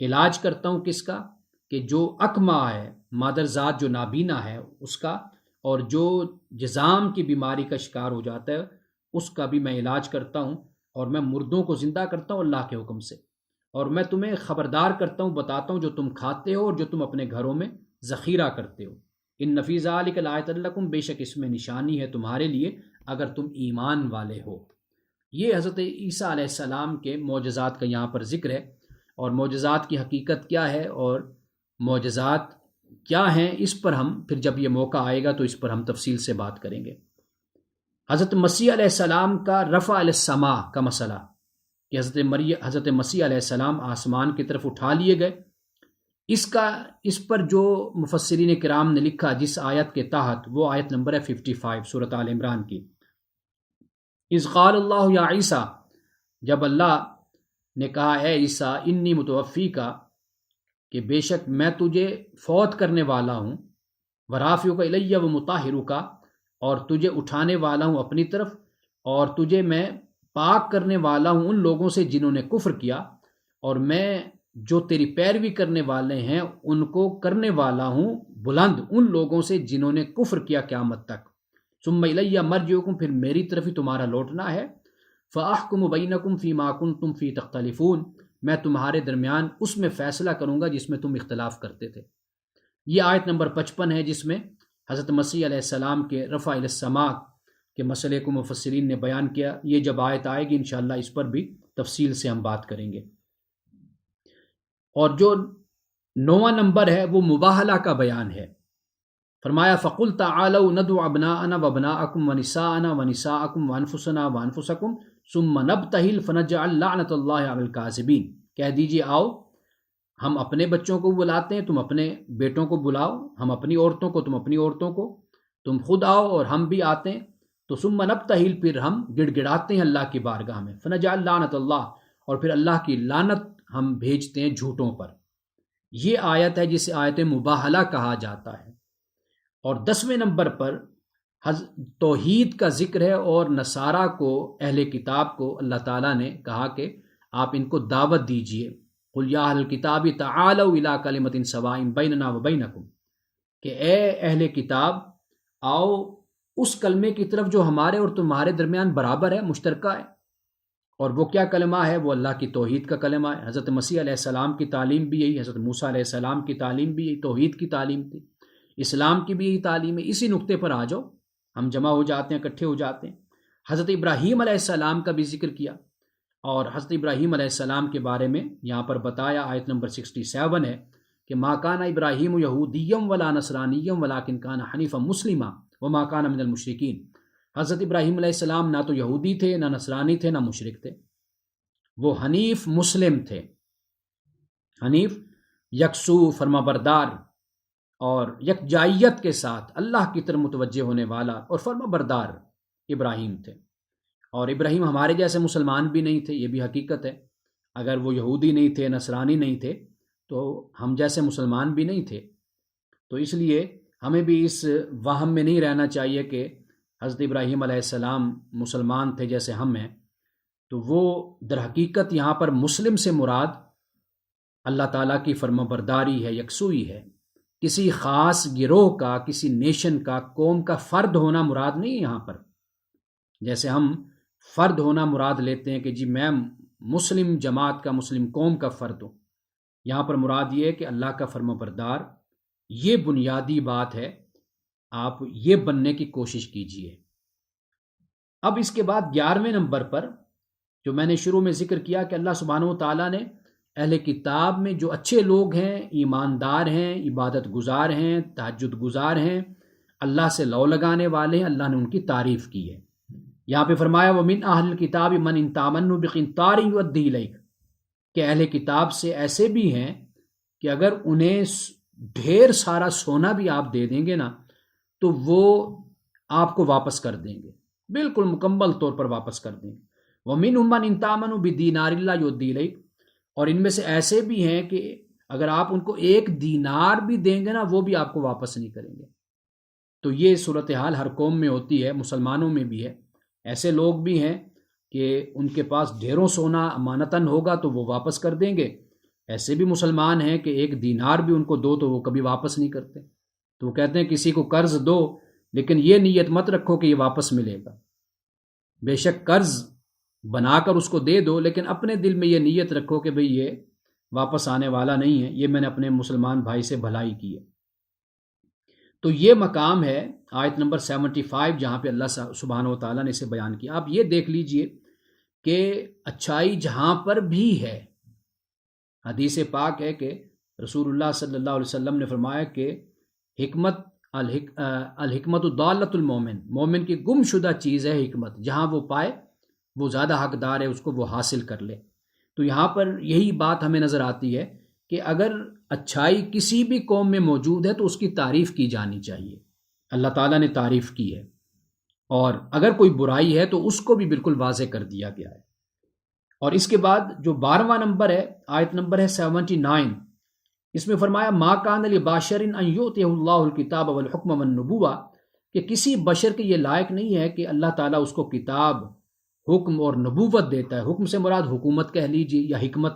علاج کرتا ہوں کس کا؟ کہ جو اکمہ ہے، مادر ذات جو نابینا ہے اس کا، اور جو جذام کی بیماری کا شکار ہو جاتا ہے اس کا بھی میں علاج کرتا ہوں، اور میں مردوں کو زندہ کرتا ہوں اللہ کے حکم سے، اور میں تمہیں خبردار کرتا ہوں، بتاتا ہوں جو تم کھاتے ہو اور جو تم اپنے گھروں میں ذخیرہ کرتے ہو۔ ان فی ذلک لآیۃ لکم، بے شک اس میں نشانی ہے تمہارے لیے اگر تم ایمان والے ہو۔ یہ حضرت عیسیٰ علیہ السلام کے معجزات کا یہاں پر ذکر ہے، اور معجزات کی حقیقت کیا ہے اور معجزات کیا ہیں اس پر ہم پھر جب یہ موقع آئے گا تو اس پر ہم تفصیل سے بات کریں گے۔ حضرت مسیح علیہ السلام کا رفع الی السماء کا مسئلہ کہ حضرت مسیح علیہ السلام آسمان کی طرف اٹھا لیے گئے، اس پر جو مفسرین کرام نے لکھا جس آیت کے تحت، وہ آیت نمبر ہے 55 سورۃ آل عمران کی۔ اذ قال اللہ یا عیسیٰ، جب اللہ نے کہا اے عیسیٰ انی متوفیکا، کہ بے شک میں تجھے فوت کرنے والا ہوں، ورافعک الی ومطہرک، اور تجھے اٹھانے والا ہوں اپنی طرف، اور تجھے میں پاک کرنے والا ہوں ان لوگوں سے جنہوں نے کفر کیا، اور میں جو تیری پیروی کرنے والے ہیں ان کو کرنے والا ہوں بلند ان لوگوں سے جنہوں نے کفر کیا قیامت تک۔ ثم الی مرجعکم، پھر میری طرف ہی تمہارا لوٹنا ہے۔ فاحکم بینکم فیما کنتم فی تختلفون، میں تمہارے درمیان اس میں فیصلہ کروں گا جس میں تم اختلاف کرتے تھے۔ یہ آیت نمبر 55 ہے جس میں حضرت مسیح علیہ السلام کے رفع الی السماء کے مسئلے کو مفسرین نے بیان کیا۔ یہ جب آیت آئے گی انشاءاللہ اس پر بھی تفصیل سے ہم بات کریں گے۔ اور جو 9واں نمبر ہے وہ مباہلہ کا بیان ہے۔ فرمایا فَقُلْ تَعَالَوْا نَدْعُ أَبْنَاءَنَا وَأَبْنَاءَكُمْ وَنِسَاءَنَا وَنِسَاءَكُمْ وَأَنفُسَنَا وَأَنفُسَكُمْ ثُمَّ نَبْتَهِلْ فَنَجْعَلْ لَعْنَةَ اللَّهِ عَلَى الْكَاذِبِينَ، کہہ دیجئے آؤ ہم اپنے بچوں کو بلاتے ہیں، تم اپنے بیٹوں کو بلاؤ، ہم اپنی عورتوں کو، تم اپنی عورتوں کو، تم خود آؤ اور ہم بھی آتے ہیں، تو ثُمَّ نَبْتَهِلْ، پھر ہم گڑ گڑاتے ہیں اللہ کی بارگاہ میں، فَنَجْعَلْ لَعْنَةَ اللَّهِ، اور پھر اللہ کی لعنت ہم بھیجتے ہیں جھوٹوں پر۔ یہ آیت ہے جسے آیت مباہلہ کہا جاتا ہے۔ اور 10ویں نمبر پر توحید کا ذکر ہے، اور نصارہ کو، اہل کتاب کو اللہ تعالیٰ نے کہا کہ آپ ان کو دعوت دیجئے، قُلْ يَا أَهْلَ الْكِتَابِ تَعَالَوْا إِلَىٰ كَلِمَةٍ سَوَاءٍ بَيْنَنَا وَبَيْنَكُمْ، کہ اے اہل کتاب آؤ اس کلمے کی طرف جو ہمارے اور تمہارے درمیان برابر ہے، مشترکہ ہے۔ اور وہ کیا کلمہ ہے؟ وہ اللہ کی توحید کا کلمہ ہے۔ حضرت مسیح علیہ السلام کی تعلیم بھی یہی، حضرت موسیٰ علیہ السلام کی تعلیم بھی یہی، توحید کی تعلیم تھی، اسلام کی بھی یہی تعلیم ہے۔ اسی نقطے پر آ جاؤ، ہم جمع ہو جاتے ہیں، اکٹھے ہو جاتے ہیں۔ حضرت ابراہیم علیہ السلام کا بھی ذکر کیا، اور حضرت ابراہیم علیہ السلام کے بارے میں یہاں پر بتایا، آیت نمبر 67 ہے کہ ما کان ابراہیم یہودیا ولا نصرانیا ولکن کان حنیفا مسلما وما کان من المشرکین۔ حضرت ابراہیم علیہ السلام نہ تو یہودی تھے، نہ نصرانی تھے، نہ مشرک تھے، وہ حنیف مسلم تھے، حنیف یکسو فرما بردار، اور یکجائیت کے ساتھ اللہ کی طرف متوجہ ہونے والا اور فرما بردار ابراہیم تھے۔ اور ابراہیم ہمارے جیسے مسلمان بھی نہیں تھے، یہ بھی حقیقت ہے۔ اگر وہ یہودی نہیں تھے، نصرانی نہیں تھے، تو ہم جیسے مسلمان بھی نہیں تھے۔ تو اس لیے ہمیں بھی اس وہم میں نہیں رہنا چاہیے کہ حضرت ابراہیم علیہ السلام مسلمان تھے جیسے ہم ہیں۔ تو وہ در حقیقت یہاں پر مسلم سے مراد اللہ تعالیٰ کی فرما برداری ہے، یکسوئی ہے۔ کسی خاص گروہ کا، کسی نیشن کا، قوم کا فرد ہونا مراد نہیں ہے یہاں پر۔ جیسے ہم فرد ہونا مراد لیتے ہیں کہ جی میں مسلم جماعت کا، مسلم قوم کا فرد ہوں، یہاں پر مراد یہ ہے کہ اللہ کا فرما بردار۔ یہ بنیادی بات ہے، آپ یہ بننے کی کوشش کیجئے۔ اب اس کے بعد 11ویں نمبر پر جو میں نے شروع میں ذکر کیا کہ اللہ سبحانہ و تعالیٰ نے اہل کتاب میں جو اچھے لوگ ہیں، ایماندار ہیں، عبادت گزار ہیں، تہجد گزار ہیں، اللہ سے لو لگانے والے ہیں، اللہ نے ان کی تعریف کی ہے۔ یہاں پہ فرمایا وَمِنْ أَهْلِ الْكِتَابِ مَنْ إِنْ تَأْمَنْهُ بِقِنْطَارٍ يُؤَدِّهُ إِلَيْكَ، کہ اہل کتاب سے ایسے بھی ہیں کہ اگر انہیں ڈھیر سارا سونا بھی آپ دے دیں گے نا تو وہ آپ کو واپس کر دیں گے، بالکل مکمل طور پر واپس کر دیں گے۔ وَمِنْهُمْ مَنْ إِنْ تَأْمَنْهُ بِدِينَارٍ لَا يُؤَدِّهُ إِلَيْكَ، اور ان میں سے ایسے بھی ہیں کہ اگر آپ ان کو 1 دینار بھی دیں گے نا وہ بھی آپ کو واپس نہیں کریں گے۔ تو یہ صورتحال ہر قوم میں ہوتی ہے، مسلمانوں میں بھی ہے۔ ایسے لوگ بھی ہیں کہ ان کے پاس ڈھیروں سونا امانتاً ہوگا تو وہ واپس کر دیں گے، ایسے بھی مسلمان ہیں کہ 1 دینار بھی ان کو دو تو وہ کبھی واپس نہیں کرتے۔ تو وہ کہتے ہیں کسی کو قرض دو لیکن یہ نیت مت رکھو کہ یہ واپس ملے گا۔ بے شک قرض بنا کر اس کو دے دو لیکن اپنے دل میں یہ نیت رکھو کہ بھئی یہ واپس آنے والا نہیں ہے، یہ میں نے اپنے مسلمان بھائی سے بھلائی کی ہے۔ تو یہ مقام ہے آیت نمبر 75 جہاں پہ اللہ سبحانہ و تعالیٰ نے اسے بیان کیا۔ آپ یہ دیکھ لیجئے کہ اچھائی جہاں پر بھی ہے، حدیث پاک ہے کہ رسول اللہ صلی اللہ علیہ وسلم نے فرمایا کہ الحکمت ضالۃ المومن، مومن کی گم شدہ چیز ہے حکمت، جہاں وہ پائے وہ زیادہ حقدار ہے اس کو وہ حاصل کر لے۔ تو یہاں پر یہی بات ہمیں نظر آتی ہے کہ اگر اچھائی کسی بھی قوم میں موجود ہے تو اس کی تعریف کی جانی چاہیے۔ اللہ تعالیٰ نے تعریف کی ہے، اور اگر کوئی برائی ہے تو اس کو بھی بالکل واضح کر دیا گیا ہے۔ اور اس کے بعد جو 12واں نمبر ہے، آیت نمبر ہے 79، اس میں فرمایا ما کان لبشر ان یؤتیہ اللہ الکتاب والحکم والنبوہ، کہ کسی بشر کے یہ لائق نہیں ہے کہ اللہ تعالیٰ اس کو کتاب، حکم اور نبوت دیتا ہے۔ حکم سے مراد حکومت کہہ لیجیے یا حکمت،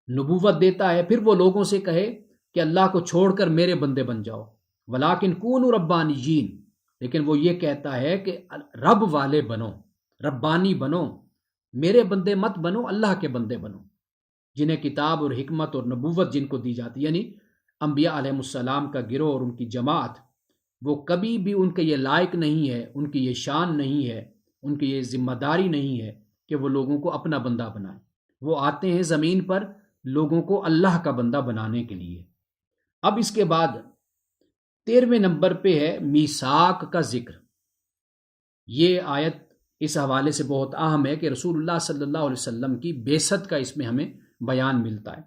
نبوت دیتا ہے، پھر وہ لوگوں سے کہے کہ اللہ کو چھوڑ کر میرے بندے بن جاؤ، ولیکن کونوا ربانیین، لیکن وہ یہ کہتا ہے کہ رب والے بنو، ربانی بنو، میرے بندے مت بنو، اللہ کے بندے بنو، جنہیں کتاب اور حکمت اور نبوت جن کو دی جاتی، یعنی انبیاء علیہ السلام کا گروہ اور ان کی جماعت، وہ کبھی بھی ان کے یہ لائق نہیں ہے، ان کی یہ شان نہیں ہے، ان کی یہ ذمہ داری نہیں ہے کہ وہ لوگوں کو اپنا بندہ بنائیں۔ وہ آتے ہیں زمین پر لوگوں کو اللہ کا بندہ بنانے کے لیے۔ اب اس کے بعد 13ویں نمبر پہ ہے میثاق کا ذکر۔ یہ آیت اس حوالے سے بہت اہم ہے کہ رسول اللہ صلی اللہ علیہ وسلم کی بعثت کا اس میں ہمیں بیان ملتا ہے۔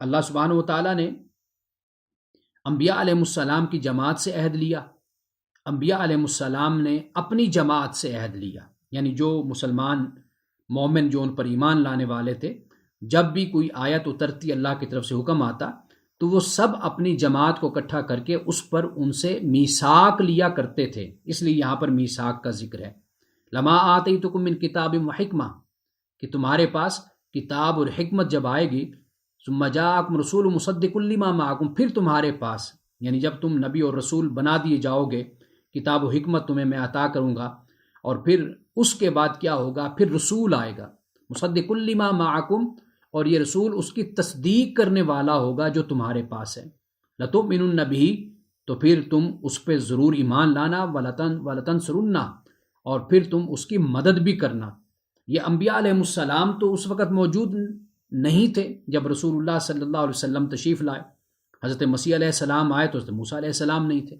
اللہ سبحانہ و تعالیٰ نے انبیاء علیہ السلام کی جماعت سے عہد لیا، انبیاء علیہ السلام نے اپنی جماعت سے عہد لیا، یعنی جو مسلمان مومن جو ان پر ایمان لانے والے تھے، جب بھی کوئی آیت اترتی، اللہ کی طرف سے حکم آتا، تو وہ سب اپنی جماعت کو اکٹھا کر کے اس پر ان سے میثاق لیا کرتے تھے۔ اس لیے یہاں پر میثاق کا ذکر ہے۔ لما آتیتکم من کتاب و حکمہ، کہ تمہارے پاس کتاب اور حکمت جب آئے گی، ثم جاءکم رسول مصدق لما معکم، پھر تمہارے پاس، یعنی جب تم نبی اور رسول بنا دیے جاؤ گے، کتاب و حکمت تمہیں میں عطا کروں گا، اور پھر اس کے بعد کیا ہوگا، پھر رسول آئے گا مصدق لما معکم، اور یہ رسول اس کی تصدیق کرنے والا ہوگا جو تمہارے پاس ہے۔ لتؤمنن بہ، تو پھر تم اس پہ ضرور ایمان لانا، ولتنصرنہ، اور پھر تم اس کی مدد بھی کرنا۔ یہ انبیاء علیہ السلام تو اس وقت موجود نہیں تھے جب رسول اللہ صلی اللہ علیہ وسلم تشریف لائے، حضرت مسیح علیہ السلام آئے تو حضرت موسیٰ علیہ السلام نہیں تھے۔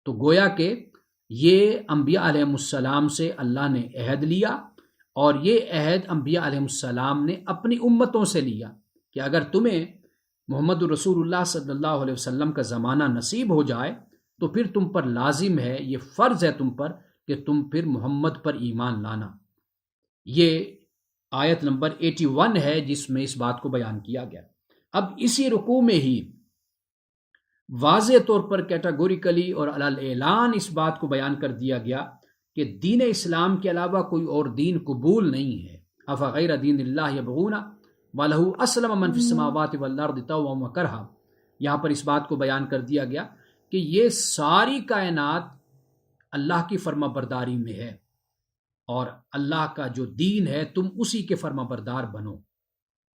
تو گویا کہ یہ انبیاء علیہ السلام سے اللہ نے عہد لیا، اور یہ عہد انبیاء علیہ السلام نے اپنی امتوں سے لیا کہ اگر تمہیں محمد الرسول اللہ صلی اللہ علیہ وسلم کا زمانہ نصیب ہو جائے تو پھر تم پر لازم ہے، یہ فرض ہے تم پر کہ تم پھر محمد پر ایمان لانا۔ یہ آیت نمبر 81 ہے جس میں اس بات کو بیان کیا گیا۔ اب اسی رکوع میں ہی واضح طور پر کیٹاگوریکلی اور علی الاعلان اس بات کو بیان کر دیا گیا کہ دین اسلام کے علاوہ کوئی اور دین قبول نہیں ہے۔ افغیر دین اللہ یبغون وَلَهُ أَسْلَمَ مَنْ فِي السَّمَاوَاتِ وَالْأَرْضِ طَوْعًا وَكَرْهًا۔ یہاں پر اس بات کو بیان کر دیا گیا کہ یہ ساری کائنات اللہ کی فرما برداری میں ہے، اور اللہ کا جو دین ہے تم اسی کے فرما بردار بنو،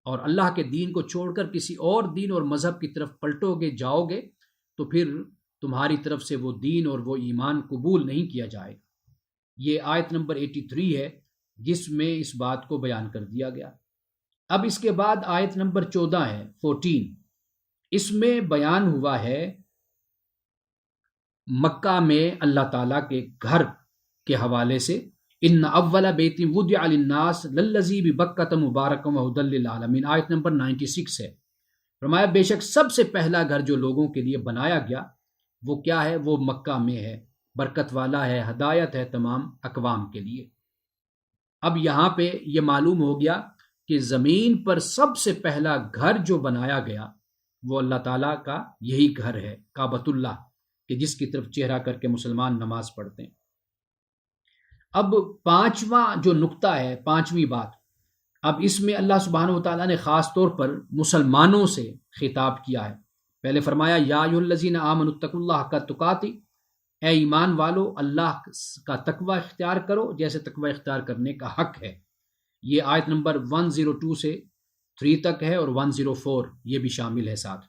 اور اللہ کے دین کو چھوڑ کر کسی اور دین اور مذہب کی طرف پلٹو گے، جاؤ گے، تو پھر تمہاری طرف سے وہ دین اور وہ ایمان قبول نہیں کیا جائے گا۔ یہ آیت نمبر 83 ہے جس میں اس بات کو بیان کر دیا گیا۔ اب اس کے بعد آیت نمبر 14 ہے 14، اس میں بیان ہوا ہے مکہ میں اللہ تعالیٰ کے گھر کے حوالے سے، ان اول بیت وضع للناس للذی ببکۃ مبارکا وہدی للعالمین، آیت نمبر 96 ہے۔ فرمایا بے شک سب سے پہلا گھر جو لوگوں کے لیے بنایا گیا وہ کیا ہے؟ وہ مکہ میں ہے، برکت والا ہے، ہدایت ہے تمام اقوام کے لیے۔ اب یہاں پہ یہ معلوم ہو گیا کہ زمین پر سب سے پہلا گھر جو بنایا گیا وہ اللہ تعالیٰ کا یہی گھر ہے، کعبۃ اللہ، کہ جس کی طرف چہرہ کر کے مسلمان نماز پڑھتے ہیں۔ اب پانچواں جو نقطہ ہے، پانچویں بات، اب اس میں اللہ سبحانہ و تعالیٰ نے خاص طور پر مسلمانوں سے خطاب کیا ہے۔ پہلے فرمایا یا ایھا الذین آمنوا اتقوا اللہ حق تقاتہ، اے ایمان والو اللہ کا تقوی اختیار کرو جیسے تقوی اختیار کرنے کا حق ہے۔ یہ آیت نمبر 102 سے 3 تک ہے، اور 104 یہ بھی شامل ہے ساتھ۔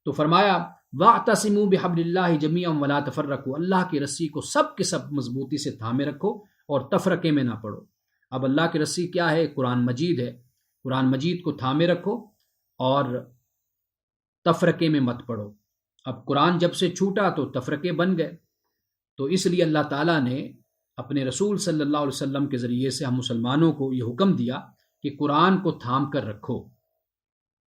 تو فرمایا وَاعْتَصِمُوا بِحَبْلِ اللَّهِ جَمِيعًا وَلَا تَفَرَّقُوا، اللہ کی رسی کو سب کے سب مضبوطی سے تھامے رکھو اور تفرقے میں نہ پڑو۔ اب اللہ کی رسی کیا ہے؟ قرآن مجید ہے۔ قرآن مجید کو تھامے رکھو اور تفرقے میں مت پڑو۔ اب قرآن جب سے چھوٹا تو تفرقے بن گئے، تو اس لیے اللہ تعالیٰ نے اپنے رسول صلی اللہ علیہ وسلم کے ذریعے سے ہم مسلمانوں کو یہ حکم دیا کہ قرآن کو تھام کر رکھو۔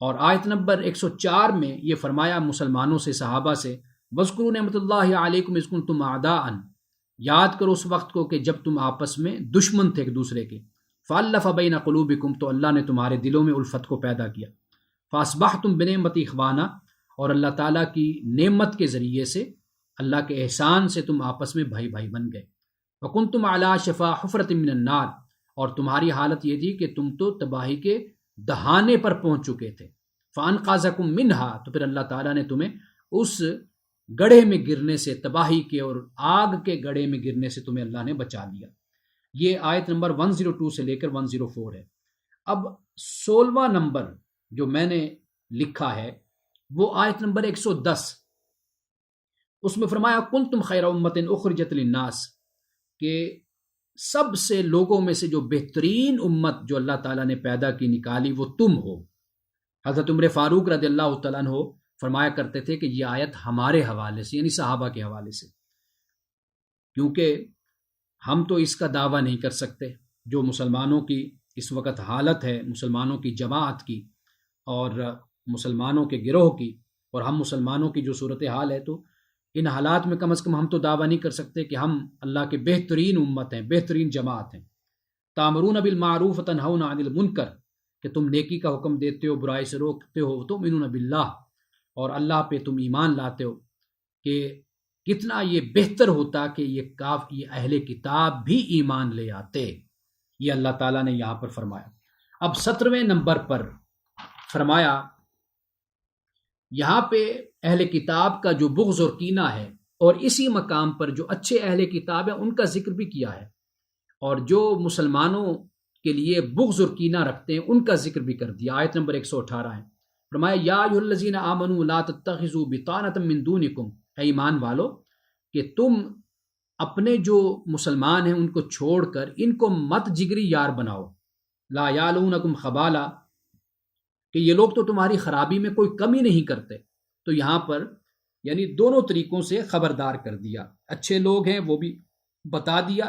اور آیت نمبر 104 میں یہ فرمایا مسلمانوں سے، صحابہ سے، وَاذْكُرُوا نِعْمَتَ اللَّهِ عَلَيْكُمْ إِذْ كُنْتُمْ أَعْدَاءً، یاد کرو اس وقت کو کہ جب تم آپس میں دشمن تھے ایک دوسرے کے، فَأَلَّفَ بَيْنَ قُلُوبِكُمْ، تو اللہ نے تمہارے دلوں میں الفت کو پیدا کیا، فَأَصْبَحْتُمْ بِنِعْمَتِهِ إِخْوَانًا، اور اللہ تعالیٰ کی نعمت کے ذریعے سے، اللہ کے احسان سے تم آپس میں بھائی بھائی بن گئے۔ وَكُنْتُمْ عَلَىٰ شَفَا حُفْرَةٍ مِّنَ النَّارِ، اور تمہاری حالت یہ تھی کہ تم تو تباہی کے دہانے پر پہنچ چکے تھے۔ فَأَنْقَذَكُم مِّنْهَا، تو پھر اللہ تعالیٰ نے تمہیں اس گڑھے میں گرنے سے، تباہی کے اور آگ کے گڑھے میں گرنے سے تمہیں اللہ نے بچا لیا۔ یہ آیت نمبر 102 سے لے کر 104 ہے۔ اب 16واں نمبر جو میں نے لکھا ہے وہ آیت نمبر 110، اس میں فرمایا کنتم خیر امت اخرجت للناس، کہ سب سے لوگوں میں سے جو بہترین امت جو اللہ تعالیٰ نے پیدا کی، نکالی، وہ تم ہو۔ حضرت عمر فاروق رضی اللہ تعالیٰ عنہ فرمایا کرتے تھے کہ یہ آیت ہمارے حوالے سے، یعنی صحابہ کے حوالے سے، کیونکہ ہم تو اس کا دعویٰ نہیں کر سکتے۔ جو مسلمانوں کی اس وقت حالت ہے، مسلمانوں کی جماعت کی اور مسلمانوں کے گروہ کی، اور ہم مسلمانوں کی جو صورتحال ہے، تو ان حالات میں کم از کم ہم تو دعویٰ نہیں کر سکتے کہ ہم اللہ کے بہترین امت ہیں، بہترین جماعت ہیں۔ تامرون بالمعروف وتنہون عن المنکر، کہ تم نیکی کا حکم دیتے ہو، برائی سے روکتے ہو، تؤمنون باللہ، اور اللہ پہ تم ایمان لاتے ہو۔ کہ کتنا یہ بہتر ہوتا کہ یہ اہل کتاب بھی ایمان لے آتے، یہ اللہ تعالیٰ نے یہاں پر فرمایا۔ اب 17ویں نمبر پر فرمایا یہاں پہ اہل کتاب کا جو بغض اور کینہ ہے، اور اسی مقام پر جو اچھے اہل کتاب ہیں ان کا ذکر بھی کیا ہے، اور جو مسلمانوں کے لیے بغض اور کینہ رکھتے ہیں ان کا ذکر بھی کر دیا۔ آیت نمبر 118 ہے، فرمایا یا ایھا الذین آمنوا لا تتخذوا بطانۃ من دونکم، اے ایمان والو کہ تم اپنے جو مسلمان ہیں ان کو چھوڑ کر ان کو مت جگری یار بناؤ، لا یعلونکم خبالا، کہ یہ لوگ تو تمہاری خرابی میں کوئی کمی نہیں کرتے۔ تو یہاں پر یعنی دونوں طریقوں سے خبردار کر دیا، اچھے لوگ ہیں وہ بھی بتا دیا،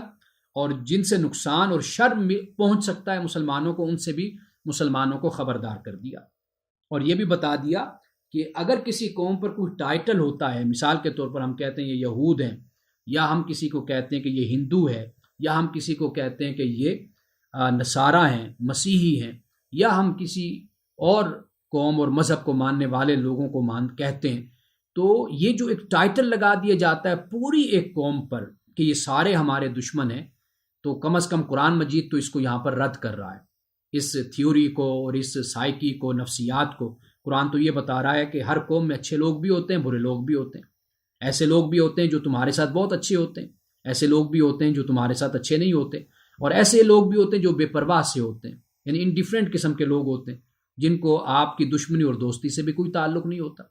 اور جن سے نقصان اور شر پہنچ سکتا ہے مسلمانوں کو، ان سے بھی مسلمانوں کو خبردار کر دیا، اور یہ بھی بتا دیا کہ اگر کسی قوم پر کوئی ٹائٹل ہوتا ہے، مثال کے طور پر ہم کہتے ہیں یہ یہود ہیں، یا ہم کسی کو کہتے ہیں کہ یہ ہندو ہے، یا ہم کسی کو کہتے ہیں کہ یہ نصارہ ہیں، مسیحی ہیں، یا ہم کسی اور قوم اور مذہب کو ماننے والے لوگوں کو کہتے ہیں، تو یہ جو ایک ٹائٹل لگا دیا جاتا ہے پوری ایک قوم پر کہ یہ سارے ہمارے دشمن ہیں، تو کم از کم قرآن مجید تو اس کو یہاں پر رد کر رہا ہے، اس تھیوری کو اور اس سائیکی کو، نفسیات کو۔ قرآن تو یہ بتا رہا ہے کہ ہر قوم میں اچھے لوگ بھی ہوتے ہیں، برے لوگ بھی ہوتے ہیں، ایسے لوگ بھی ہوتے ہیں جو تمہارے ساتھ بہت اچھے ہوتے ہیں، ایسے لوگ بھی ہوتے ہیں جو تمہارے ساتھ اچھے نہیں ہوتے، اور ایسے لوگ بھی ہوتے ہیں جو بے پرواہ سے ہوتے ہیں، یعنی انڈیفرنٹ قسم کے لوگ ہوتے ہیں جن کو آپ کی دشمنی اور دوستی سے بھی کوئی تعلق نہیں ہوتا۔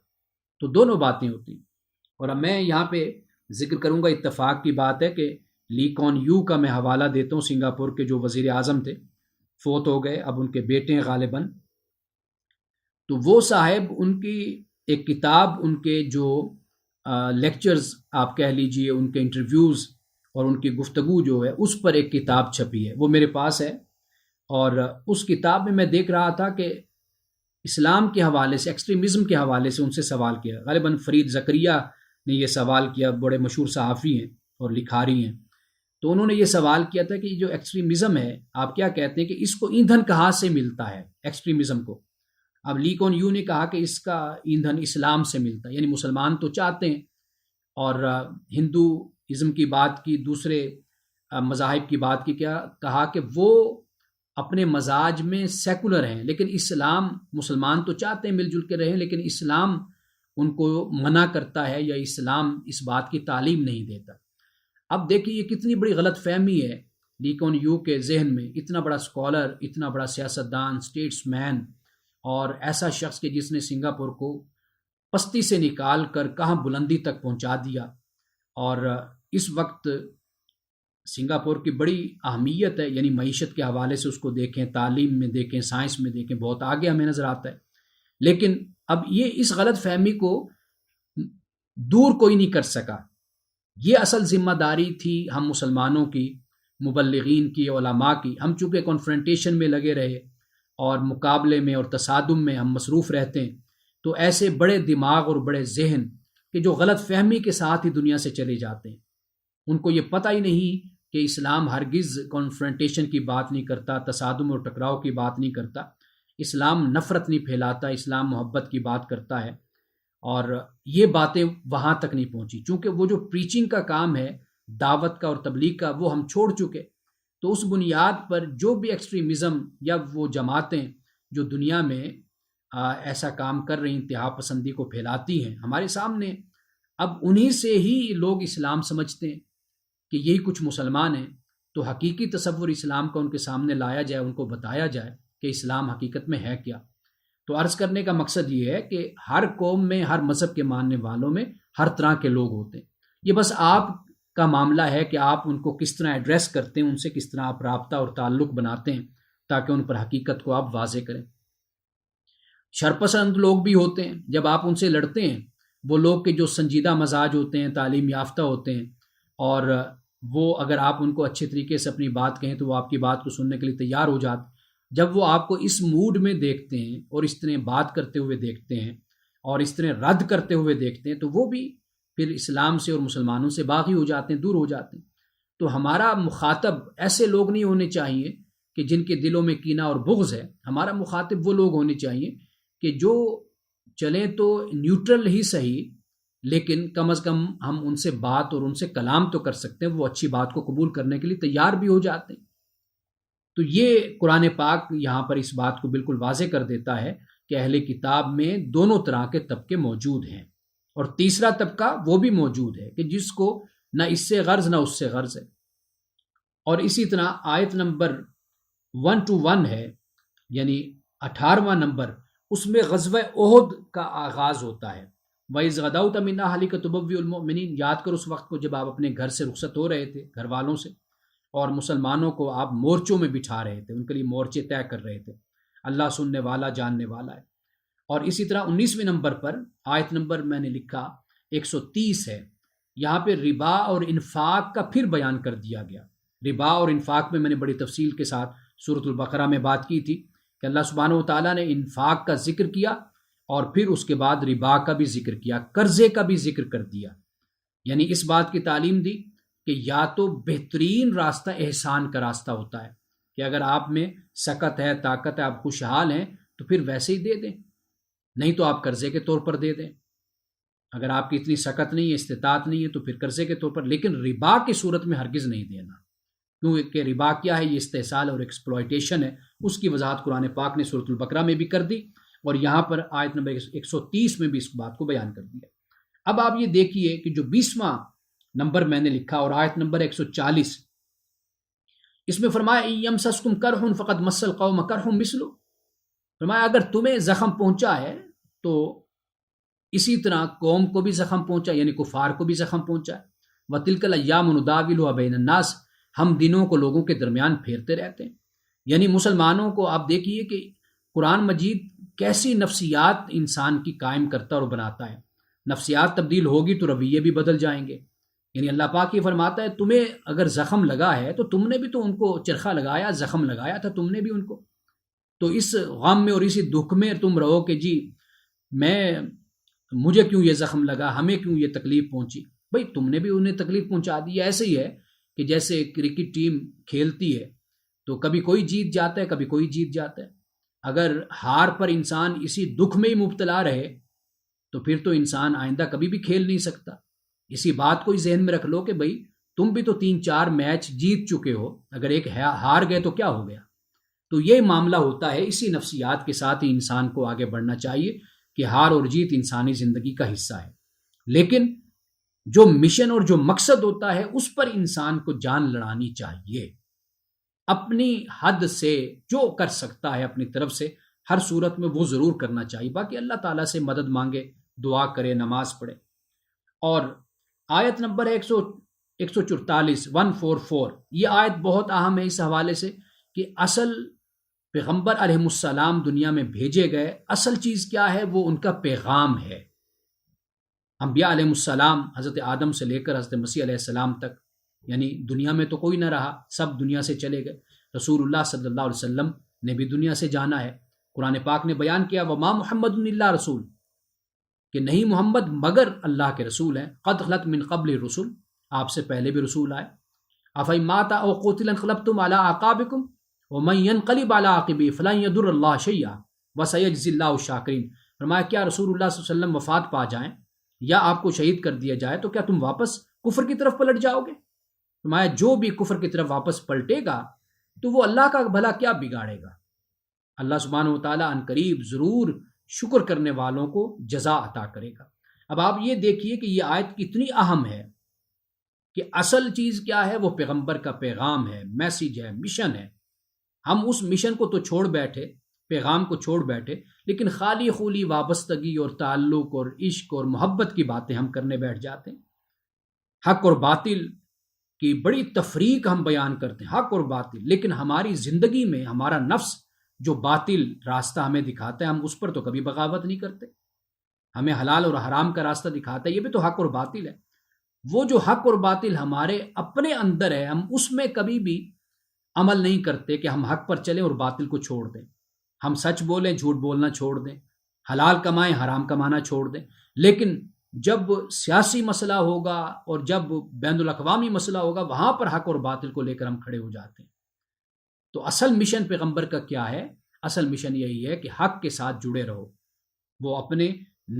تو دونوں باتیں ہوتی ہیں۔ اور اب میں یہاں پہ ذکر کروں گا، اتفاق کی بات ہے کہ لی کون یو کا میں حوالہ دیتا ہوں، سنگاپور کے جو وزیر اعظم تھے، فوت ہو گئے، اب ان کے بیٹے ہیں غالباً۔ تو وہ صاحب ان کی ایک کتاب، ان کے جو لیکچرز آپ کہہ لیجئے، ان کے انٹرویوز اور ان کی گفتگو جو ہے، اس پر ایک کتاب چھپی ہے، وہ میرے پاس ہے، اور اس کتاب میں میں دیکھ رہا تھا کہ اسلام کے حوالے سے، ایکسٹریمزم کے حوالے سے ان سے سوال کیا، غالباً فرید زکریہ نے یہ سوال کیا، بڑے مشہور صحافی ہیں اور لکھاری ہیں۔ تو انہوں نے یہ سوال کیا تھا کہ جو ایکسٹریمزم ہے، آپ کیا کہتے ہیں کہ اس کو ایندھن کہاں سے ملتا ہے، ایکسٹریمزم کو؟ اب لی کون یو نے کہا کہ اس کا ایندھن اسلام سے ملتا ہے، یعنی مسلمان تو چاہتے ہیں، اور ہندوازم کی بات کی، دوسرے مذاہب کی بات کی، کیا کہا کہ وہ اپنے مزاج میں سیکولر ہیں، لیکن اسلام، مسلمان تو چاہتے ہیں مل جل کے رہیں، لیکن اسلام ان کو منع کرتا ہے، یا اسلام اس بات کی تعلیم نہیں دیتا۔ اب دیکھیے یہ کتنی بڑی غلط فہمی ہے لی کون یو کے ذہن میں، اتنا بڑا اسکالر، اتنا بڑا سیاستدان، اسٹیٹس مین، اور ایسا شخص کہ جس نے سنگاپور کو پستی سے نکال کر کہاں بلندی تک پہنچا دیا، اور اس وقت سنگاپور کی بڑی اہمیت ہے، یعنی معیشت کے حوالے سے اس کو دیکھیں، تعلیم میں دیکھیں، سائنس میں دیکھیں، بہت آگے ہمیں نظر آتا ہے۔ لیکن اب یہ اس غلط فہمی کو دور کوئی نہیں کر سکا۔ یہ اصل ذمہ داری تھی ہم مسلمانوں کی، مبلغین کی، علماء کی۔ ہم چونکہ کنفرنٹیشن میں لگے رہے اور مقابلے میں اور تصادم میں ہم مصروف رہتے ہیں، تو ایسے بڑے دماغ اور بڑے ذہن کہ جو غلط فہمی کے ساتھ ہی دنیا سے چلے جاتے ہیں، ان کو یہ پتہ ہی نہیں کہ اسلام ہرگز کنفرنٹیشن کی بات نہیں کرتا، تصادم اور ٹکراؤ کی بات نہیں کرتا، اسلام نفرت نہیں پھیلاتا، اسلام محبت کی بات کرتا ہے۔ اور یہ باتیں وہاں تک نہیں پہنچی، چونکہ وہ جو پریچنگ کا کام ہے، دعوت کا اور تبلیغ کا، وہ ہم چھوڑ چکے۔ تو اس بنیاد پر جو بھی ایکسٹریمزم یا وہ جماعتیں جو دنیا میں ایسا کام کر رہی، انتہا پسندی کو پھیلاتی ہیں ہمارے سامنے، اب انہی سے ہی لوگ اسلام سمجھتے ہیں کہ یہی کچھ مسلمان ہیں۔ تو حقیقی تصور اسلام کا ان کے سامنے لایا جائے، ان کو بتایا جائے کہ اسلام حقیقت میں ہے کیا۔ تو عرض کرنے کا مقصد یہ ہے کہ ہر قوم میں، ہر مذہب کے ماننے والوں میں ہر طرح کے لوگ ہوتے ہیں، یہ بس آپ کا معاملہ ہے کہ آپ ان کو کس طرح ایڈریس کرتے ہیں، ان سے کس طرح آپ رابطہ اور تعلق بناتے ہیں تاکہ ان پر حقیقت کو آپ واضح کریں۔ شرپسند لوگ بھی ہوتے ہیں، جب آپ ان سے لڑتے ہیں، وہ لوگ کہ جو سنجیدہ مزاج ہوتے ہیں، تعلیم یافتہ ہوتے ہیں، اور وہ اگر آپ ان کو اچھے طریقے سے اپنی بات کہیں تو وہ آپ کی بات کو سننے کے لیے تیار ہو جاتے۔ جب وہ آپ کو اس موڈ میں دیکھتے ہیں اور اس طرح بات کرتے ہوئے دیکھتے ہیں اور اس طرح رد کرتے ہوئے دیکھتے ہیں، تو وہ بھی پھر اسلام سے اور مسلمانوں سے باغی ہو جاتے ہیں، دور ہو جاتے ہیں۔ تو ہمارا مخاطب ایسے لوگ نہیں ہونے چاہیے کہ جن کے دلوں میں کینہ اور بغض ہے۔ ہمارا مخاطب وہ لوگ ہونے چاہیے کہ جو چلیں تو نیوٹرل ہی صحیح، لیکن کم از کم ہم ان سے بات اور ان سے کلام تو کر سکتے ہیں، وہ اچھی بات کو قبول کرنے کے لیے تیار بھی ہو جاتے ہیں۔ تو یہ قرآن پاک یہاں پر اس بات کو بالکل واضح کر دیتا ہے کہ اہل کتاب میں دونوں طرح کے طبقے موجود ہیں، اور تیسرا طبقہ وہ بھی موجود ہے کہ جس کو نہ اس سے غرض نہ اس سے غرض ہے۔ اور اسی طرح آیت نمبر 121 ہے، یعنی 18واں نمبر، اس میں غزوہ احد کا آغاز ہوتا ہے۔ وَإِذْ غَدَوْتَ مِنْ أَهْلِكَ تُبَوِّئُ الْمُؤْمِنِينَ، یاد کر اس وقت کو جب آپ اپنے گھر سے رخصت ہو رہے تھے، گھر والوں سے، اور مسلمانوں کو آپ مورچوں میں بٹھا رہے تھے، ان کے لیے مورچے طے کر رہے تھے۔ اللہ سننے والا، جاننے والا ہے۔ اور اسی طرح 19ویں نمبر پر آیت نمبر میں نے لکھا 130 ہے، یہاں پہ ربا اور انفاق کا پھر بیان کر دیا گیا۔ ربا اور انفاق میں نے بڑی تفصیل کے ساتھ سورۃ البقرہ میں بات کی تھی کہ اللہ سبحانہ و تعالیٰ نے انفاق کا ذکر کیا، اور پھر اس کے بعد ربا کا بھی ذکر کیا، قرضے کا بھی ذکر کر دیا، یعنی اس بات کی تعلیم دی کہ یا تو بہترین راستہ احسان کا راستہ ہوتا ہے کہ اگر آپ میں سکت ہے، طاقت ہے، آپ خوشحال ہیں تو پھر ویسے ہی دے دیں، نہیں تو آپ قرضے کے طور پر دے دیں۔ اگر آپ کی اتنی سکت نہیں ہے، استطاعت نہیں ہے تو پھر قرضے کے طور پر، لیکن ربا کی صورت میں ہرگز نہیں دینا، کیونکہ ربا کیا ہے؟ یہ استحصال اور ایکسپلائٹیشن ہے۔ اس کی وضاحت قرآن پاک نے سورۃ البقرہ میں بھی کر دی اور یہاں پر آیت نمبر 130 میں بھی اس بات کو بیان کر دیا۔ اب آپ یہ دیکھیے کہ جو 20واں نمبر میں نے لکھا اور آیت نمبر 140، اس میں فرمایا یمسسکم کرح فقد مس القوم کرح مثلہ، فرمایا اگر تمہیں زخم پہنچا ہے تو اسی طرح قوم کو بھی زخم پہنچا، یعنی کفار کو بھی زخم پہنچا ہے۔ وَتِلْكَ الْأَيَّامُ نُدَاوِلُهَا بَيْنَ النَّاسِ، ہم دنوں کو لوگوں کے درمیان پھیرتے رہتے ہیں۔ یعنی مسلمانوں کو آپ دیکھیے کہ قرآن مجید کیسی نفسیات انسان کی قائم کرتا اور بناتا ہے۔ نفسیات تبدیل ہوگی تو رویے بھی بدل جائیں گے۔ یعنی اللہ پاک یہ فرماتا ہے تمہیں اگر زخم لگا ہے تو تم نے بھی تو ان کو چرخہ لگایا، زخم لگایا تھا تم نے بھی ان کو، تو اس غم میں اور اسی دکھ میں تم رہو کہ جی مجھے کیوں یہ زخم لگا، ہمیں کیوں یہ تکلیف پہنچی۔ بھئی تم نے بھی انہیں تکلیف پہنچا دی۔ ایسے ہی ہے کہ جیسے کرکٹ ٹیم کھیلتی ہے تو کبھی کوئی جیت جاتا ہے، کبھی کوئی جیت جاتا ہے۔ اگر ہار پر انسان اسی دکھ میں ہی مبتلا رہے تو پھر تو انسان آئندہ کبھی بھی کھیل نہیں سکتا۔ اسی بات کو ہی ذہن میں رکھ لو کہ بھئی تم بھی تو 3-4 میچ جیت چکے ہو، اگر ایک ہار گئے تو کیا ہو گیا۔ تو یہ معاملہ ہوتا ہے، اسی نفسیات کے ساتھ ہی انسان کو آگے بڑھنا چاہیے کہ ہار اور جیت انسانی زندگی کا حصہ ہے، لیکن جو مشن اور جو مقصد ہوتا ہے اس پر انسان کو جان لڑانی چاہیے، اپنی حد سے جو کر سکتا ہے اپنی طرف سے ہر صورت میں وہ ضرور کرنا چاہیے، باقی اللہ تعالیٰ سے مدد مانگے، دعا کرے، نماز پڑھے۔ اور آیت نمبر 144 144، یہ آیت بہت اہم ہے اس حوالے سے کہ اصل پیغمبر علیہ السلام دنیا میں بھیجے گئے، اصل چیز کیا ہے؟ وہ ان کا پیغام ہے۔ انبیاء علیہ السلام حضرت آدم سے لے کر حضرت مسیح علیہ السلام تک، یعنی دنیا میں تو کوئی نہ رہا، سب دنیا سے چلے گئے۔ رسول اللہ صلی اللہ علیہ وسلم نے بھی دنیا سے جانا ہے۔ قرآن پاک نے بیان کیا وما محمد الا رسول، کہ نہیں محمد مگر اللہ کے رسول ہیں، قد خلت من قبل الرسل، آپ سے پہلے بھی رسول آئے۔ افإن مات او قتل انقلبتم على اعقابکم ومن ينقلب على عقبه فلن يضر الله شيئا وسيجزي الله الشاکرین۔ فرمایا کیا رسول اللہ صلی اللہ علیہ وسلم وفات پا جائیں یا آپ کو شہید کر دیا جائے تو کیا تم واپس کفر کی طرف پلٹ جاؤ گے؟ فرمایا جو بھی کفر کی طرف واپس پلٹے گا تو وہ اللہ کا بھلا کیا بگاڑے گا، اللہ سبحانہ و تعالیٰ ان قریب ضرور شکر کرنے والوں کو جزا عطا کرے گا۔ اب آپ یہ دیکھیے کہ یہ آیت کتنی اہم ہے کہ اصل چیز کیا ہے؟ وہ پیغمبر کا پیغام ہے، میسیج ہے، مشن ہے۔ ہم اس مشن کو تو چھوڑ بیٹھے، پیغام کو چھوڑ بیٹھے، لیکن خالی خولی وابستگی اور تعلق اور عشق اور محبت کی باتیں ہم کرنے بیٹھ جاتے ہیں۔ حق اور باطل کی بڑی تفریق ہم بیان کرتے ہیں، حق اور باطل، لیکن ہماری زندگی میں ہمارا نفس جو باطل راستہ ہمیں دکھاتا ہے ہم اس پر تو کبھی بغاوت نہیں کرتے، ہمیں حلال اور حرام کا راستہ دکھاتا ہے، یہ بھی تو حق اور باطل ہے۔ وہ جو حق اور باطل ہمارے اپنے اندر ہے ہم اس میں کبھی بھی عمل نہیں کرتے کہ ہم حق پر چلیں اور باطل کو چھوڑ دیں، ہم سچ بولیں، جھوٹ بولنا چھوڑ دیں، حلال کمائیں، حرام کمانا چھوڑ دیں۔ لیکن جب سیاسی مسئلہ ہوگا اور جب بین الاقوامی مسئلہ ہوگا وہاں پر حق اور باطل کو لے کر ہم کھڑے ہو جاتے ہیں۔ تو اصل مشن پیغمبر کا کیا ہے؟ اصل مشن یہی ہے کہ حق کے ساتھ جڑے رہو، وہ اپنے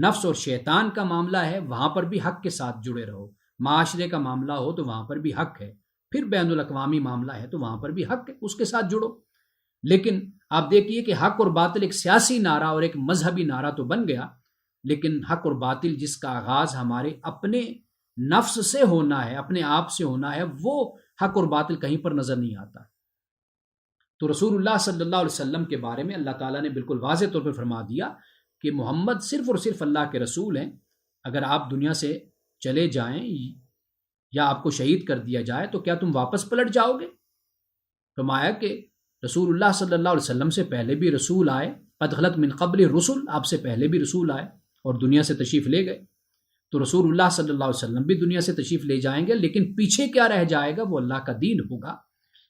نفس اور شیطان کا معاملہ ہے وہاں پر بھی حق کے ساتھ جڑے رہو، معاشرے کا معاملہ ہو تو وہاں پر بھی حق ہے، پھر بین الاقوامی معاملہ ہے تو وہاں پر بھی حق ہے، اس کے ساتھ جڑو۔ لیکن آپ دیکھیے کہ حق اور باطل ایک سیاسی نعرہ اور ایک مذہبی نعرہ تو بن گیا، لیکن حق اور باطل جس کا آغاز ہمارے اپنے نفس سے ہونا ہے، اپنے آپ سے ہونا ہے، وہ حق اور باطل کہیں پر نظر نہیں آتا۔ تو رسول اللہ صلی اللہ علیہ وسلم کے بارے میں اللہ تعالیٰ نے بالکل واضح طور پر فرما دیا کہ محمد صرف اور صرف اللہ کے رسول ہیں، اگر آپ دنیا سے چلے جائیں یا آپ کو شہید کر دیا جائے تو کیا تم واپس پلٹ جاؤ گے؟ فرمایا کہ رسول اللہ صلی اللہ علیہ وسلم سے پہلے بھی رسول آئے، قد خلت من قبل الرسل، آپ سے پہلے بھی رسول آئے اور دنیا سے تشریف لے گئے، تو رسول اللہ صلی اللہ علیہ وسلم بھی دنیا سے تشریف لے جائیں گے، لیکن پیچھے کیا رہ جائے گا؟ وہ اللہ کا دین ہوگا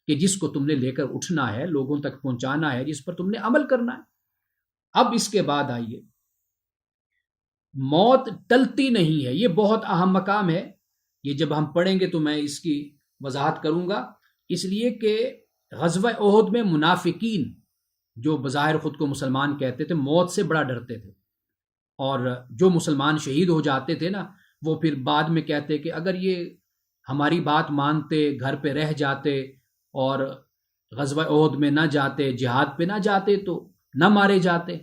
کہ جس کو تم نے لے کر اٹھنا ہے، لوگوں تک پہنچانا ہے، جس پر تم نے عمل کرنا ہے۔ اب اس کے بعد آئیے موت ٹلتی نہیں ہے، یہ بہت اہم مقام ہے. یہ جب ہم پڑھیں گے تو میں اس کی وضاحت کروں گا. اس لیے کہ غزوہ احد میں منافقین جو بظاہر خود کو مسلمان کہتے تھے موت سے بڑا ڈرتے تھے، اور جو مسلمان شہید ہو جاتے تھے نا وہ پھر بعد میں کہتے کہ اگر یہ ہماری بات مانتے، گھر پہ رہ جاتے اور غزوہ احد میں نہ جاتے، جہاد پہ نہ جاتے تو نہ مارے جاتے،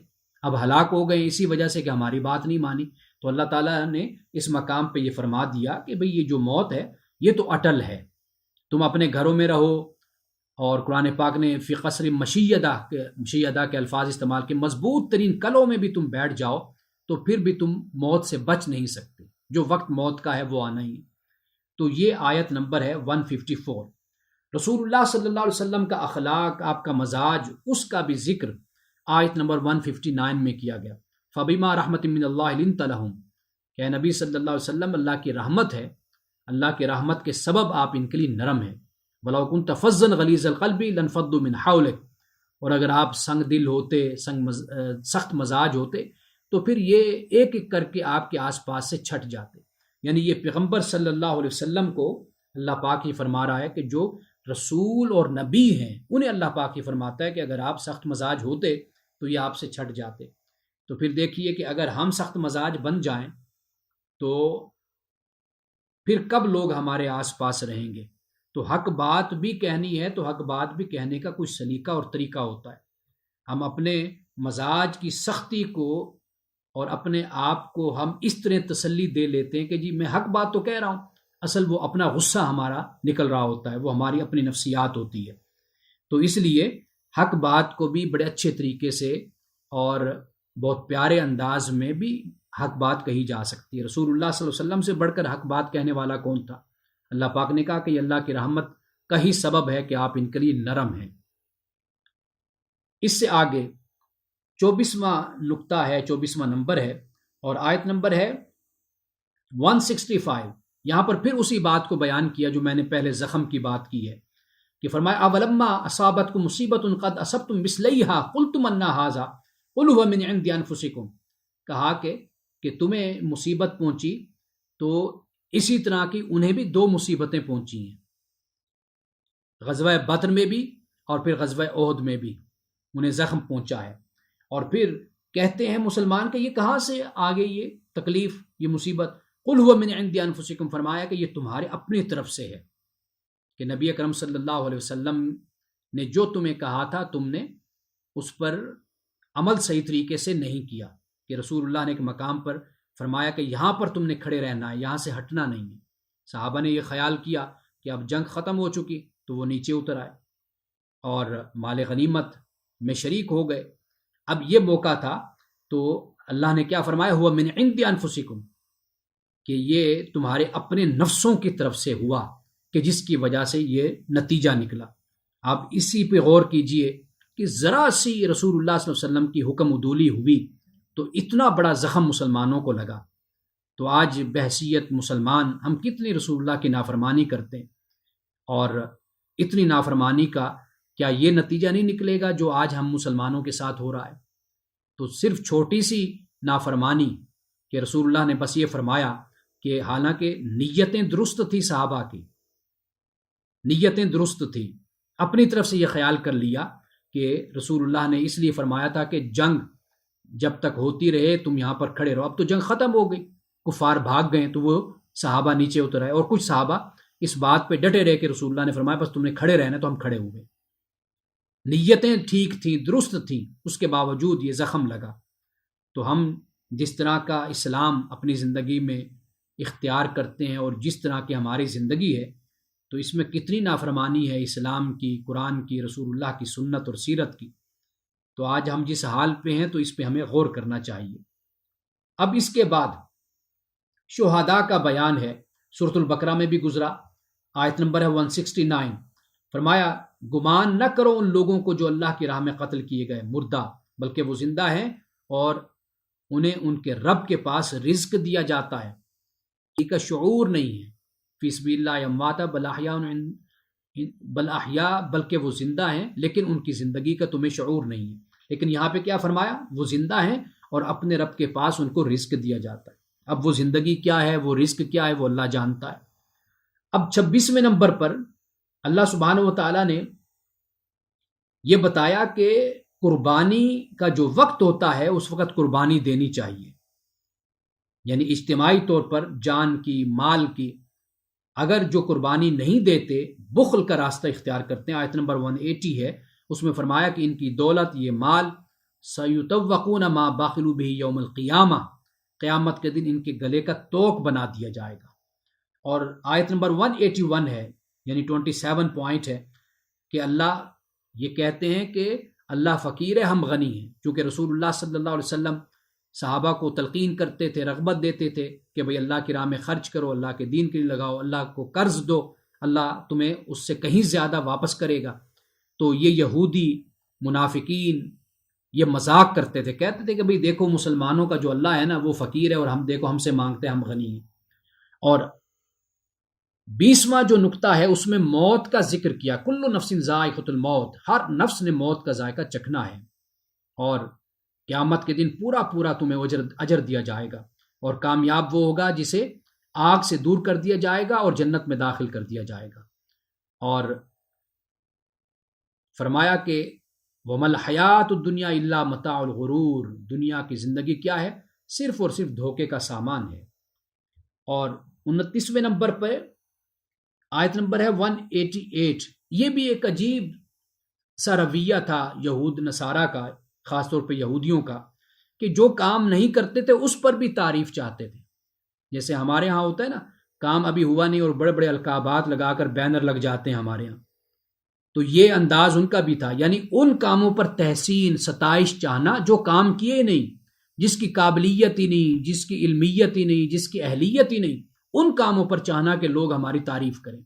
اب ہلاک ہو گئے اسی وجہ سے کہ ہماری بات نہیں مانی. تو اللہ تعالیٰ نے اس مقام پہ یہ فرما دیا کہ بھئی یہ جو موت ہے یہ تو اٹل ہے، تم اپنے گھروں میں رہو. اور قرآن پاک نے فی قصر مشیدہ کے الفاظ استعمال کے، مضبوط ترین قلعوں میں بھی تم بیٹھ جاؤ تو پھر بھی تم موت سے بچ نہیں سکتے، جو وقت موت کا ہے وہ آنا ہی. تو یہ آیت نمبر ہے 154. رسول اللہ صلی اللہ علیہ وسلم کا اخلاق، آپ کا مزاج، اس کا بھی ذکر آیت نمبر 159 میں کیا گیا. فَبِمَا رَحْمَةٍ مِّنَ اللَّهِ لِنْتَ لَهُمْ، کہ نبی صلی اللہ علیہ وسلم اللہ کی رحمت ہے، اللہ کی رحمت کے سبب آپ ان کے لیے نرم ہیں. وَلَوْ كُنْتَ فَظًّا غَلِيظَ الْقَلْبِ لَانفَضُّوا مِنْ حَوْلِكَ، اور اگر آپ سنگ دل ہوتے، سخت مزاج ہوتے تو پھر یہ ایک ایک کر کے آپ کے آس پاس سے چھٹ جاتے. یعنی یہ پیغمبر صلی اللہ علیہ وسلم کو اللہ پاک ہی فرما رہا ہے کہ جو رسول اور نبی ہیں انہیں اللہ پاک ہی فرماتا ہے کہ اگر آپ سخت مزاج ہوتے تو یہ آپ سے چھٹ جاتے. تو پھر دیکھیے کہ اگر ہم سخت مزاج بن جائیں تو پھر کب لوگ ہمارے آس پاس رہیں گے. تو حق بات بھی کہنی ہے تو حق بات بھی کہنے کا کچھ سلیقہ اور طریقہ ہوتا ہے. ہم اپنے مزاج کی سختی کو اور اپنے آپ کو ہم اس طرح تسلی دے لیتے ہیں کہ جی میں حق بات تو کہہ رہا ہوں، اصل وہ اپنا غصہ ہمارا نکل رہا ہوتا ہے، وہ ہماری اپنی نفسیات ہوتی ہے. تو اس لیے حق بات کو بھی بڑے اچھے طریقے سے اور بہت پیارے انداز میں بھی حق بات کہی جا سکتی ہے. رسول اللہ صلی اللہ علیہ وسلم سے بڑھ کر حق بات کہنے والا کون تھا؟ اللہ پاک نے کہا کہ یہ اللہ کی رحمت کا ہی سبب ہے کہ آپ ان کے لیے نرم ہیں. اس سے آگے 24واں نقطہ ہے، 24واں نمبر ہے اور آیت نمبر ہے 165. یہاں پر پھر اسی بات کو بیان کیا جو میں نے پہلے زخم کی بات کی ہے کہ فرمایا اولما اصابتکم مصیبت قد اصبتم مثلیھا قلتم ان ھذا قل ھو من عند انفسکم. کہا کہ تمہیں مصیبت پہنچی تو اسی طرح کی انہیں بھی دو مصیبتیں پہنچی ہیں، غزوہ بدر میں بھی اور پھر غزوہ احد میں بھی انہیں زخم پہنچا ہے. اور پھر کہتے ہیں مسلمان کہ یہ کہاں سے آگے یہ تکلیف، یہ مصیبت؟ قل ھو من عند انفسکم، فرمایا کہ یہ تمہارے اپنی طرف سے ہے، کہ نبی اکرم صلی اللہ علیہ وسلم نے جو تمہیں کہا تھا تم نے اس پر عمل صحیح طریقے سے نہیں کیا. کہ رسول اللہ نے ایک مقام پر فرمایا کہ یہاں پر تم نے کھڑے رہنا ہے، یہاں سے ہٹنا نہیں ہے. صحابہ نے یہ خیال کیا کہ اب جنگ ختم ہو چکی تو وہ نیچے اتر آئے اور مال غنیمت میں شریک ہو گئے. اب یہ موقع تھا تو اللہ نے کیا فرمایا، ہوا من عند انفسکم، کہ یہ تمہارے اپنے نفسوں کی طرف سے ہوا کہ جس کی وجہ سے یہ نتیجہ نکلا. آپ اسی پہ غور کیجئے کہ ذرا سی رسول اللہ صلی اللہ علیہ وسلم کی حکم عدولی ہوئی تو اتنا بڑا زخم مسلمانوں کو لگا. تو آج بحیثیت مسلمان ہم کتنی رسول اللہ کی نافرمانی کرتے ہیں، اور اتنی نافرمانی کا کیا یہ نتیجہ نہیں نکلے گا جو آج ہم مسلمانوں کے ساتھ ہو رہا ہے؟ تو صرف چھوٹی سی نافرمانی کہ رسول اللہ نے بس یہ فرمایا کہ حالانکہ نیتیں درست تھی، صحابہ کی نیتیں درست تھی، اپنی طرف سے یہ خیال کر لیا کہ رسول اللہ نے اس لیے فرمایا تھا کہ جنگ جب تک ہوتی رہے تم یہاں پر کھڑے رہو. اب تو جنگ ختم ہو گئی، کفار بھاگ گئے تو وہ صحابہ نیچے اتر آئے، اور کچھ صحابہ اس بات پہ ڈٹے رہے کہ رسول اللہ نے فرمایا بس تم نے کھڑے رہنا، تو ہم کھڑے ہو گئے. نیتیں ٹھیک تھیں، درست تھیں، اس کے باوجود یہ زخم لگا. تو ہم جس طرح کا اسلام اپنی زندگی میں اختیار کرتے ہیں اور جس طرح کی ہماری زندگی ہے تو اس میں کتنی نافرمانی ہے اسلام کی، قرآن کی، رسول اللہ کی سنت اور سیرت کی. تو آج ہم جس حال پہ ہیں تو اس پہ ہمیں غور کرنا چاہیے. اب اس کے بعد شہداء کا بیان ہے، سورۃ البقرہ میں بھی گزرا، آیت نمبر ہے 169. فرمایا گمان نہ کرو ان لوگوں کو جو اللہ کی راہ میں قتل کیے گئے مردہ، بلکہ وہ زندہ ہیں اور انہیں ان کے رب کے پاس رزق دیا جاتا ہے. ان کا شعور نہیں ہے، فی سبیل اللہ امواتا بل احیاء، بلکہ وہ زندہ ہیں لیکن ان کی زندگی کا تمہیں شعور نہیں ہے. لیکن یہاں پہ کیا فرمایا، وہ زندہ ہیں اور اپنے رب کے پاس ان کو رزق دیا جاتا ہے۔ اب وہ زندگی کیا ہے، وہ رزق کیا ہے، وہ اللہ جانتا ہے۔ اب 26ویں نمبر پر اللہ سبحانہ و تعالیٰ نے یہ بتایا کہ قربانی کا جو وقت ہوتا ہے اس وقت قربانی دینی چاہیے، یعنی اجتماعی طور پر جان کی، مال کی۔ اگر جو قربانی نہیں دیتے بخل کا راستہ اختیار کرتے ہیں، آیت نمبر 180 ہے، اس میں فرمایا کہ ان کی دولت، یہ مال، سَيُطَوَّقُونَ مَا بَخِلُوا بِهِ یوم القیامہ، قیامت کے دن ان کے گلے کا توق بنا دیا جائے گا۔ اور آیت نمبر 181 ہے، یعنی 27 پوائنٹ ہے کہ اللہ یہ کہتے ہیں کہ اللہ فقیر ہے، ہم غنی ہیں، چونکہ رسول اللہ صلی اللہ علیہ وسلم صحابہ کو تلقین کرتے تھے، رغبت دیتے تھے کہ بھئی اللہ کی راہ میں خرچ کرو، اللہ کے دین کے لیے لگاؤ، اللہ کو قرض دو، اللہ تمہیں اس سے کہیں زیادہ واپس کرے گا۔ تو یہ یہودی منافقین یہ مذاق کرتے تھے، کہتے تھے کہ بھئی دیکھو مسلمانوں کا جو اللہ ہے نا وہ فقیر ہے، اور ہم دیکھو ہم سے مانگتے ہیں، ہم غنی ہیں۔ اور 20واں جو نقطہ ہے اس میں موت کا ذکر کیا، کل نفس ذائقۃ الموت، ہر نفس نے موت کا ذائقہ چکھنا ہے، اور قیامت کے دن پورا پورا تمہیں اجر دیا جائے گا، اور کامیاب وہ ہوگا جسے آگ سے دور کر دیا جائے گا اور جنت میں داخل کر دیا جائے گا۔ اور فرمایا کہ وَمَا الْحَيَاةُ الدُّنْيَا إِلَّا مَتَاعُ الْغُرُورِ، دنیا کی زندگی کیا ہے؟ صرف اور صرف دھوکے کا سامان ہے۔ اور 29ویں نمبر پہ آیت نمبر ہے 188، یہ بھی ایک عجیب سا رویہ تھا یہود نصارہ کا، خاص طور پہ یہودیوں کا، کہ جو کام نہیں کرتے تھے اس پر بھی تعریف چاہتے تھے۔ جیسے ہمارے ہاں ہوتا ہے نا، کام ابھی ہوا نہیں اور بڑے بڑے القابات لگا کر بینر لگ جاتے ہیں ہمارے ہاں، تو یہ انداز ان کا بھی تھا، یعنی ان کاموں پر تحسین، ستائش چاہنا جو کام کیے نہیں، جس کی قابلیت ہی نہیں، جس کی علمیت ہی نہیں، جس کی اہلیت ہی نہیں، ان کاموں پر چاہنا کہ لوگ ہماری تعریف کریں۔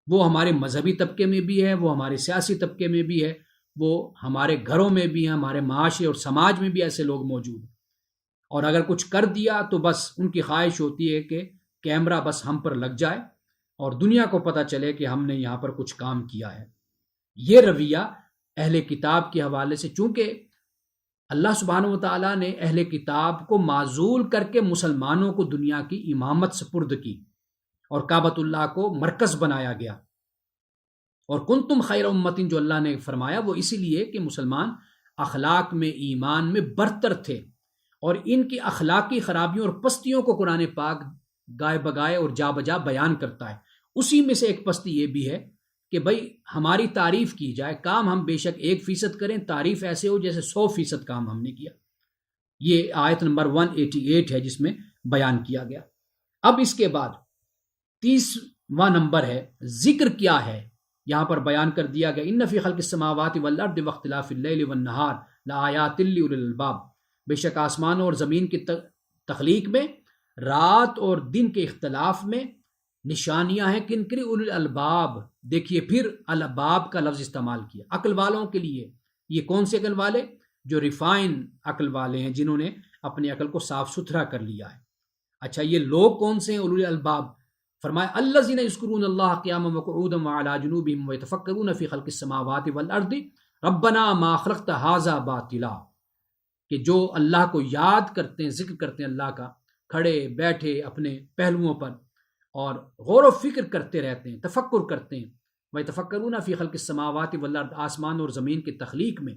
وہ ہمارے مذہبی طبقے میں بھی ہے، وہ ہمارے سیاسی طبقے میں بھی ہے، وہ ہمارے گھروں میں بھی ہیں، ہمارے معاشرے اور سماج میں بھی ایسے لوگ موجود ہیں۔ اور اگر کچھ کر دیا تو بس ان کی خواہش ہوتی ہے کہ کیمرہ بس ہم پر لگ جائے اور دنیا کو پتہ چلے کہ ہم نے یہاں پر کچھ کام کیا ہے۔ یہ رویہ اہل کتاب کے حوالے سے، چونکہ اللہ سبحانہ و تعالیٰ نے اہل کتاب کو معزول کر کے مسلمانوں کو دنیا کی امامت سپرد کی، اور کعبۃ اللہ کو مرکز بنایا گیا، اور کنتم خیر امت جو اللہ نے فرمایا وہ اسی لیے کہ مسلمان اخلاق میں، ایمان میں برتر تھے، اور ان کی اخلاقی خرابیوں اور پستیوں کو قرآن پاک گائے بگائے اور جا بجا بیان کرتا ہے۔ اسی میں سے ایک پستی یہ بھی ہے کہ بھئی ہماری تعریف کی جائے، کام ہم بے شک 1% کریں، تعریف ایسے ہو جیسے 100% کام ہم نے کیا۔ یہ آیت نمبر 188 ہے جس میں بیان کیا گیا۔ اب اس کے بعد 30واں نمبر ہے، ذکر کیا ہے، یہاں پر بیان کر دیا گیا، ان فی خلق السماوات والارض واختلاف اللیل والنہار لآیات لأولی الالباب، بے شک آسمانوں اور زمین کی تخلیق میں، رات اور دن کے اختلاف میں نشانیاں ہیں، کن کے لیے؟ اولی الالباب۔ دیکھیے پھر الباب کا لفظ استعمال کیا، عقل والوں کے لیے۔ یہ کون سے عقل والے؟ جو ریفائن عقل والے ہیں، جنہوں نے اپنی عقل کو صاف ستھرا کر لیا ہے۔ اچھا، یہ لوگ کون سے ہیں اولی الالباب؟ فرمایا الذین یذکرون اللہ قیاما وقعودا وعلی جنوبہم ویتفکرون فی خلق السماوات والارض ربنا ما خلقت ھذا باطلا، کہ جو اللہ کو یاد کرتے ہیں، ذکر کرتے ہیں اللہ کا، کھڑے بیٹھے اپنے پہلوؤں پر، اور غور و فکر کرتے رہتے ہیں، تفکر کرتے ہیں، ویتفکرون فی خلق السماوات والارض، آسمان اور زمین کی تخلیق میں،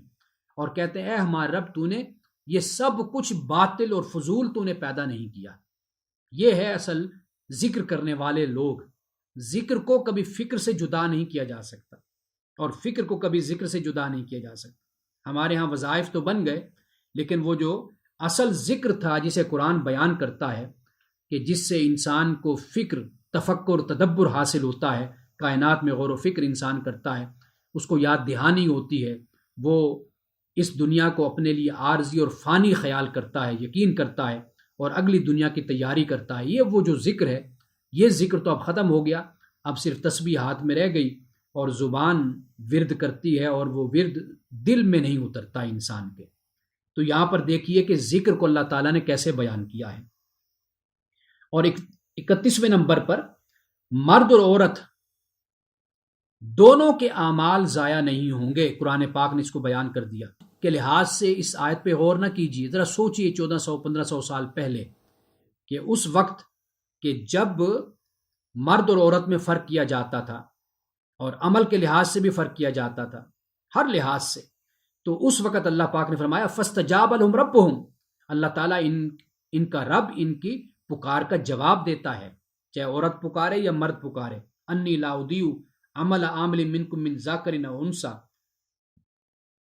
اور کہتے ہیں اے ہمارے رب، تو نے یہ سب کچھ باطل اور فضول تو نے پیدا نہیں کیا۔ یہ ہے اصل ذکر کرنے والے لوگ۔ ذکر کو کبھی فکر سے جدا نہیں کیا جا سکتا، اور فکر کو کبھی ذکر سے جدا نہیں کیا جا سکتا۔ ہمارے ہاں وظائف تو بن گئے، لیکن وہ جو اصل ذکر تھا جسے قرآن بیان کرتا ہے، کہ جس سے انسان کو فکر، تفکر، تدبر حاصل ہوتا ہے، کائنات میں غور و فکر انسان کرتا ہے، اس کو یاد دہانی ہوتی ہے، وہ اس دنیا کو اپنے لیے عارضی اور فانی خیال کرتا ہے، یقین کرتا ہے، اور اگلی دنیا کی تیاری کرتا ہے۔ یہ وہ جو ذکر ہے، یہ ذکر تو اب ختم ہو گیا، اب صرف تسبیح ہاتھ میں رہ گئی، اور زبان ورد کرتی ہے، اور وہ ورد دل میں نہیں اترتا انسان کے۔ تو یہاں پر دیکھیے کہ ذکر کو اللہ تعالیٰ نے کیسے بیان کیا ہے۔ اور 31ویں نمبر پر مرد اور عورت دونوں کے اعمال ضائع نہیں ہوں گے، قرآن پاک نے اس کو بیان کر دیا۔ کے لحاظ سے اس آیت پہ غور نہ کیجیے، ذرا سوچئے 1400-1500 سال پہلے کہ اس وقت کہ جب مرد اور عورت میں فرق کیا جاتا تھا اور عمل کے لحاظ سے بھی فرق کیا جاتا تھا، ہر لحاظ سے، تو اس وقت اللہ پاک نے فرمایا فاستجاب لهم ربهم، اللہ تعالیٰ ان کا رب ان کی پکار کا جواب دیتا ہے، چاہے عورت پکارے یا مرد پکارے، انی لا اضیع عمل عامل منکم من ذکر او انثی،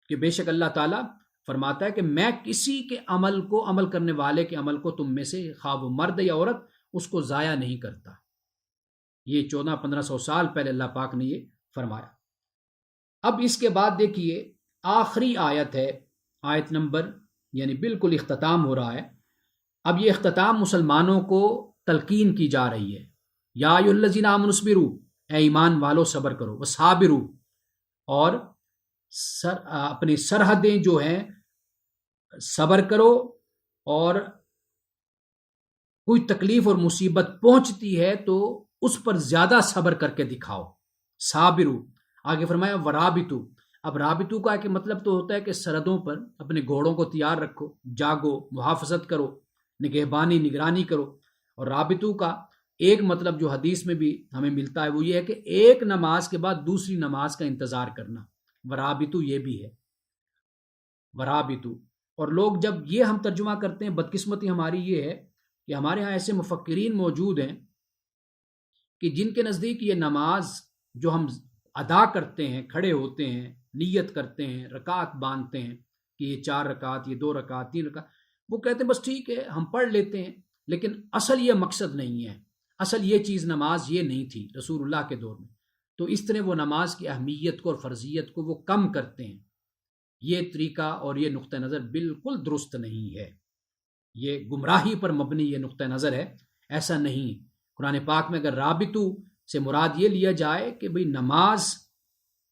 کہ بے شک اللہ تعالیٰ فرماتا ہے کہ میں کسی کے عمل کرنے والے کے عمل کو تم میں سے خواہ وہ مرد یا عورت اس کو ضائع نہیں کرتا۔ یہ 1400-1500 سال پہلے اللہ پاک نے یہ فرمایا۔ اب اس کے بعد دیکھیے آخری آیت ہے، آیت نمبر، یعنی بالکل اختتام ہو رہا ہے۔ اب یہ اختتام مسلمانوں کو تلقین کی جا رہی ہے، یا ایھا الذین آمنوا اصبروا، اے ایمان والو صبر کرو، وصابروا، اور اپنی سرحدیں جو ہیں صبر کرو، اور کوئی تکلیف اور مصیبت پہنچتی ہے تو اس پر زیادہ صبر کر کے دکھاؤ، صابرو۔ آگے فرمایا ورابطو، اب رابطو کا کہ مطلب تو ہوتا ہے کہ سرحدوں پر اپنے گھوڑوں کو تیار رکھو، جاگو، محافظت کرو، نگرانی کرو۔ اور رابطو کا ایک مطلب جو حدیث میں بھی ہمیں ملتا ہے وہ یہ ہے کہ ایک نماز کے بعد دوسری نماز کا انتظار کرنا، ورابطو یہ بھی ہے، ورابطو۔ اور لوگ جب یہ ہم ترجمہ کرتے ہیں، بدقسمتی ہماری یہ ہے کہ ہمارے ہاں ایسے مفکرین موجود ہیں کہ جن کے نزدیک یہ نماز جو ہم ادا کرتے ہیں، کھڑے ہوتے ہیں، نیت کرتے ہیں، رکعت باندھتے ہیں کہ یہ 4 رکعت، یہ 2 رکعت، 3 رکعت، وہ کہتے ہیں بس ٹھیک ہے ہم پڑھ لیتے ہیں، لیکن اصل یہ مقصد نہیں ہے، اصل یہ چیز نماز یہ نہیں تھی رسول اللہ کے دور میں۔ تو اس طرح وہ نماز کی اہمیت کو اور فرضیت کو وہ کم کرتے ہیں۔ یہ طریقہ اور یہ نقطہ نظر بالکل درست نہیں ہے، یہ گمراہی پر مبنی یہ نقطہ نظر ہے، ایسا نہیں۔ قرآن پاک میں اگر رابطو سے مراد یہ لیا جائے کہ بھئی نماز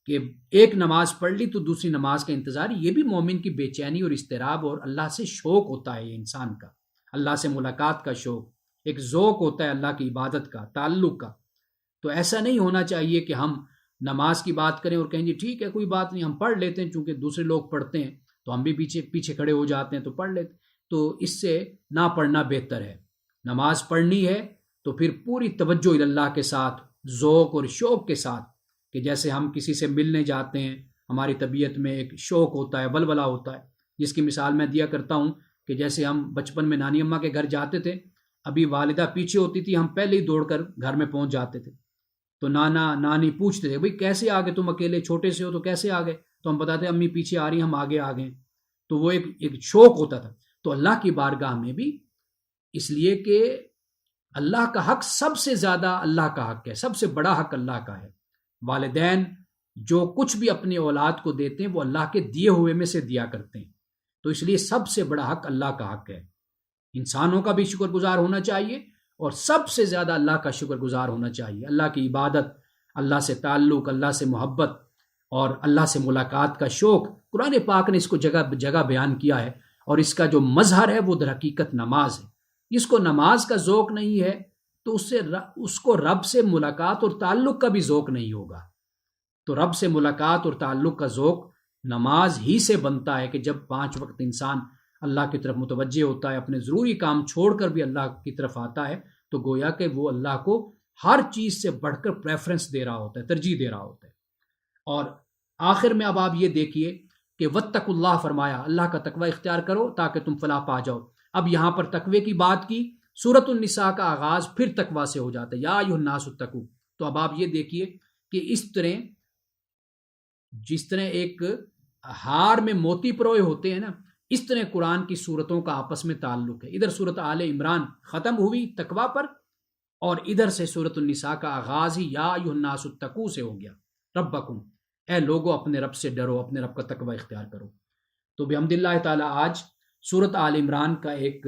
کہ ایک نماز پڑھ لی تو دوسری نماز کا انتظار، یہ بھی مومن کی بے چینی اور اضطراب اور اللہ سے شوق ہوتا ہے، یہ انسان کا اللہ سے ملاقات کا شوق، ایک ذوق ہوتا ہے اللہ کی عبادت کا، تعلق کا۔ تو ایسا نہیں ہونا چاہیے کہ ہم نماز کی بات کریں اور کہیں جی ٹھیک ہے کوئی بات نہیں ہم پڑھ لیتے ہیں، چونکہ دوسرے لوگ پڑھتے ہیں تو ہم بھی پیچھے کھڑے ہو جاتے ہیں تو پڑھ لیتے، تو اس سے نہ پڑھنا بہتر ہے۔ نماز پڑھنی ہے تو پھر پوری توجہ اللہ کے ساتھ، ذوق اور شوق کے ساتھ، کہ جیسے ہم کسی سے ملنے جاتے ہیں، ہماری طبیعت میں ایک شوق ہوتا ہے، ولولہ ہوتا ہے، جس کی مثال میں دیا کرتا ہوں کہ جیسے ہم بچپن میں نانی اماں کے گھر جاتے تھے، ابھی والدہ پیچھے ہوتی تھی، ہم پہلے ہی دوڑ کر گھر میں پہنچ جاتے تھے، تو نانا نانی پوچھتے تھے بھئی کیسے آ گئے تم، اکیلے چھوٹے سے ہو تو کیسے آ گئے، تو ہم بتاتے امی پیچھے آ رہی، ہم آگے آ گئے۔ تو وہ ایک شوق ہوتا تھا۔ تو اللہ کی بارگاہ میں بھی اس لیے کہ اللہ کا حق سب سے زیادہ اللہ کا حق ہے، سب سے بڑا حق اللہ کا ہے۔ والدین جو کچھ بھی اپنی اولاد کو دیتے ہیں وہ اللہ کے دیے ہوئے میں سے دیا کرتے ہیں، تو اس لیے سب سے بڑا حق اللہ کا حق ہے۔ انسانوں کا بھی شکر گزار ہونا چاہیے اور سب سے زیادہ اللہ کا شکر گزار ہونا چاہیے۔ اللہ کی عبادت، اللہ سے تعلق، اللہ سے محبت اور اللہ سے ملاقات کا شوق، قرآن پاک نے اس کو جگہ جگہ بیان کیا ہے، اور اس کا جو مظہر ہے وہ در حقیقت نماز ہے۔ جس کو نماز کا ذوق نہیں ہے تو اس کو رب سے ملاقات اور تعلق کا بھی ذوق نہیں ہوگا۔ تو رب سے ملاقات اور تعلق کا ذوق نماز ہی سے بنتا ہے کہ جب 5 وقت انسان اللہ کی طرف متوجہ ہوتا ہے، اپنے ضروری کام چھوڑ کر بھی اللہ کی طرف آتا ہے، تو گویا کہ وہ اللہ کو ہر چیز سے بڑھ کر پریفرنس دے رہا ہوتا ہے، ترجیح دے رہا ہوتا ہے۔ اور آخر میں اب آپ یہ دیکھیے کہ واتقوا اللہ فرمایا، اللہ کا تقوی اختیار کرو تاکہ تم فلاح پا جاؤ۔ اب یہاں پر تقوی کی بات کی، سورۃ النساء کا آغاز پھر تقوی سے ہو جاتا ہے، یا ایھا الناس اتقوا۔ تو اب آپ یہ دیکھیے کہ جس طرح ایک ہار میں موتی پروئے ہوتے ہیں نا، اس طرح قرآن کی سورتوں کا آپس میں تعلق ہے۔ ادھر سورۃ آل عمران ختم ہوئی تقوی پر، اور ادھر سے سورۃ النساء کا آغاز ہی یا ایھا الناس اتقوا سے ہو گیا، ربکم، اے لوگو اپنے رب سے ڈرو، اپنے رب کا تقوی اختیار کرو۔ تو بحمد اللہ تعالی آج سورۃ آل عمران کا ایک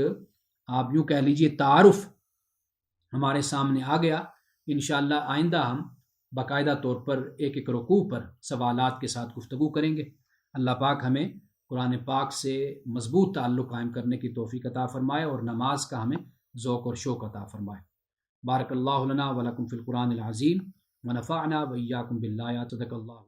آپ یوں کہہ لیجئے تعارف ہمارے سامنے آ گیا۔ انشاءاللہ آئندہ ہم باقاعدہ طور پر ایک ایک رکوع پر سوالات کے ساتھ گفتگو کریں گے۔ اللہ پاک ہمیں قرآن پاک سے مضبوط تعلق قائم کرنے کی توفیق عطا فرمائے اور نماز کا ہمیں ذوق اور شوق عطا فرمائے۔ بارک اللہ لنا ولکم فی القرآن العظیم ونفعنا وإیاکم بالآیات، صدق اللہ۔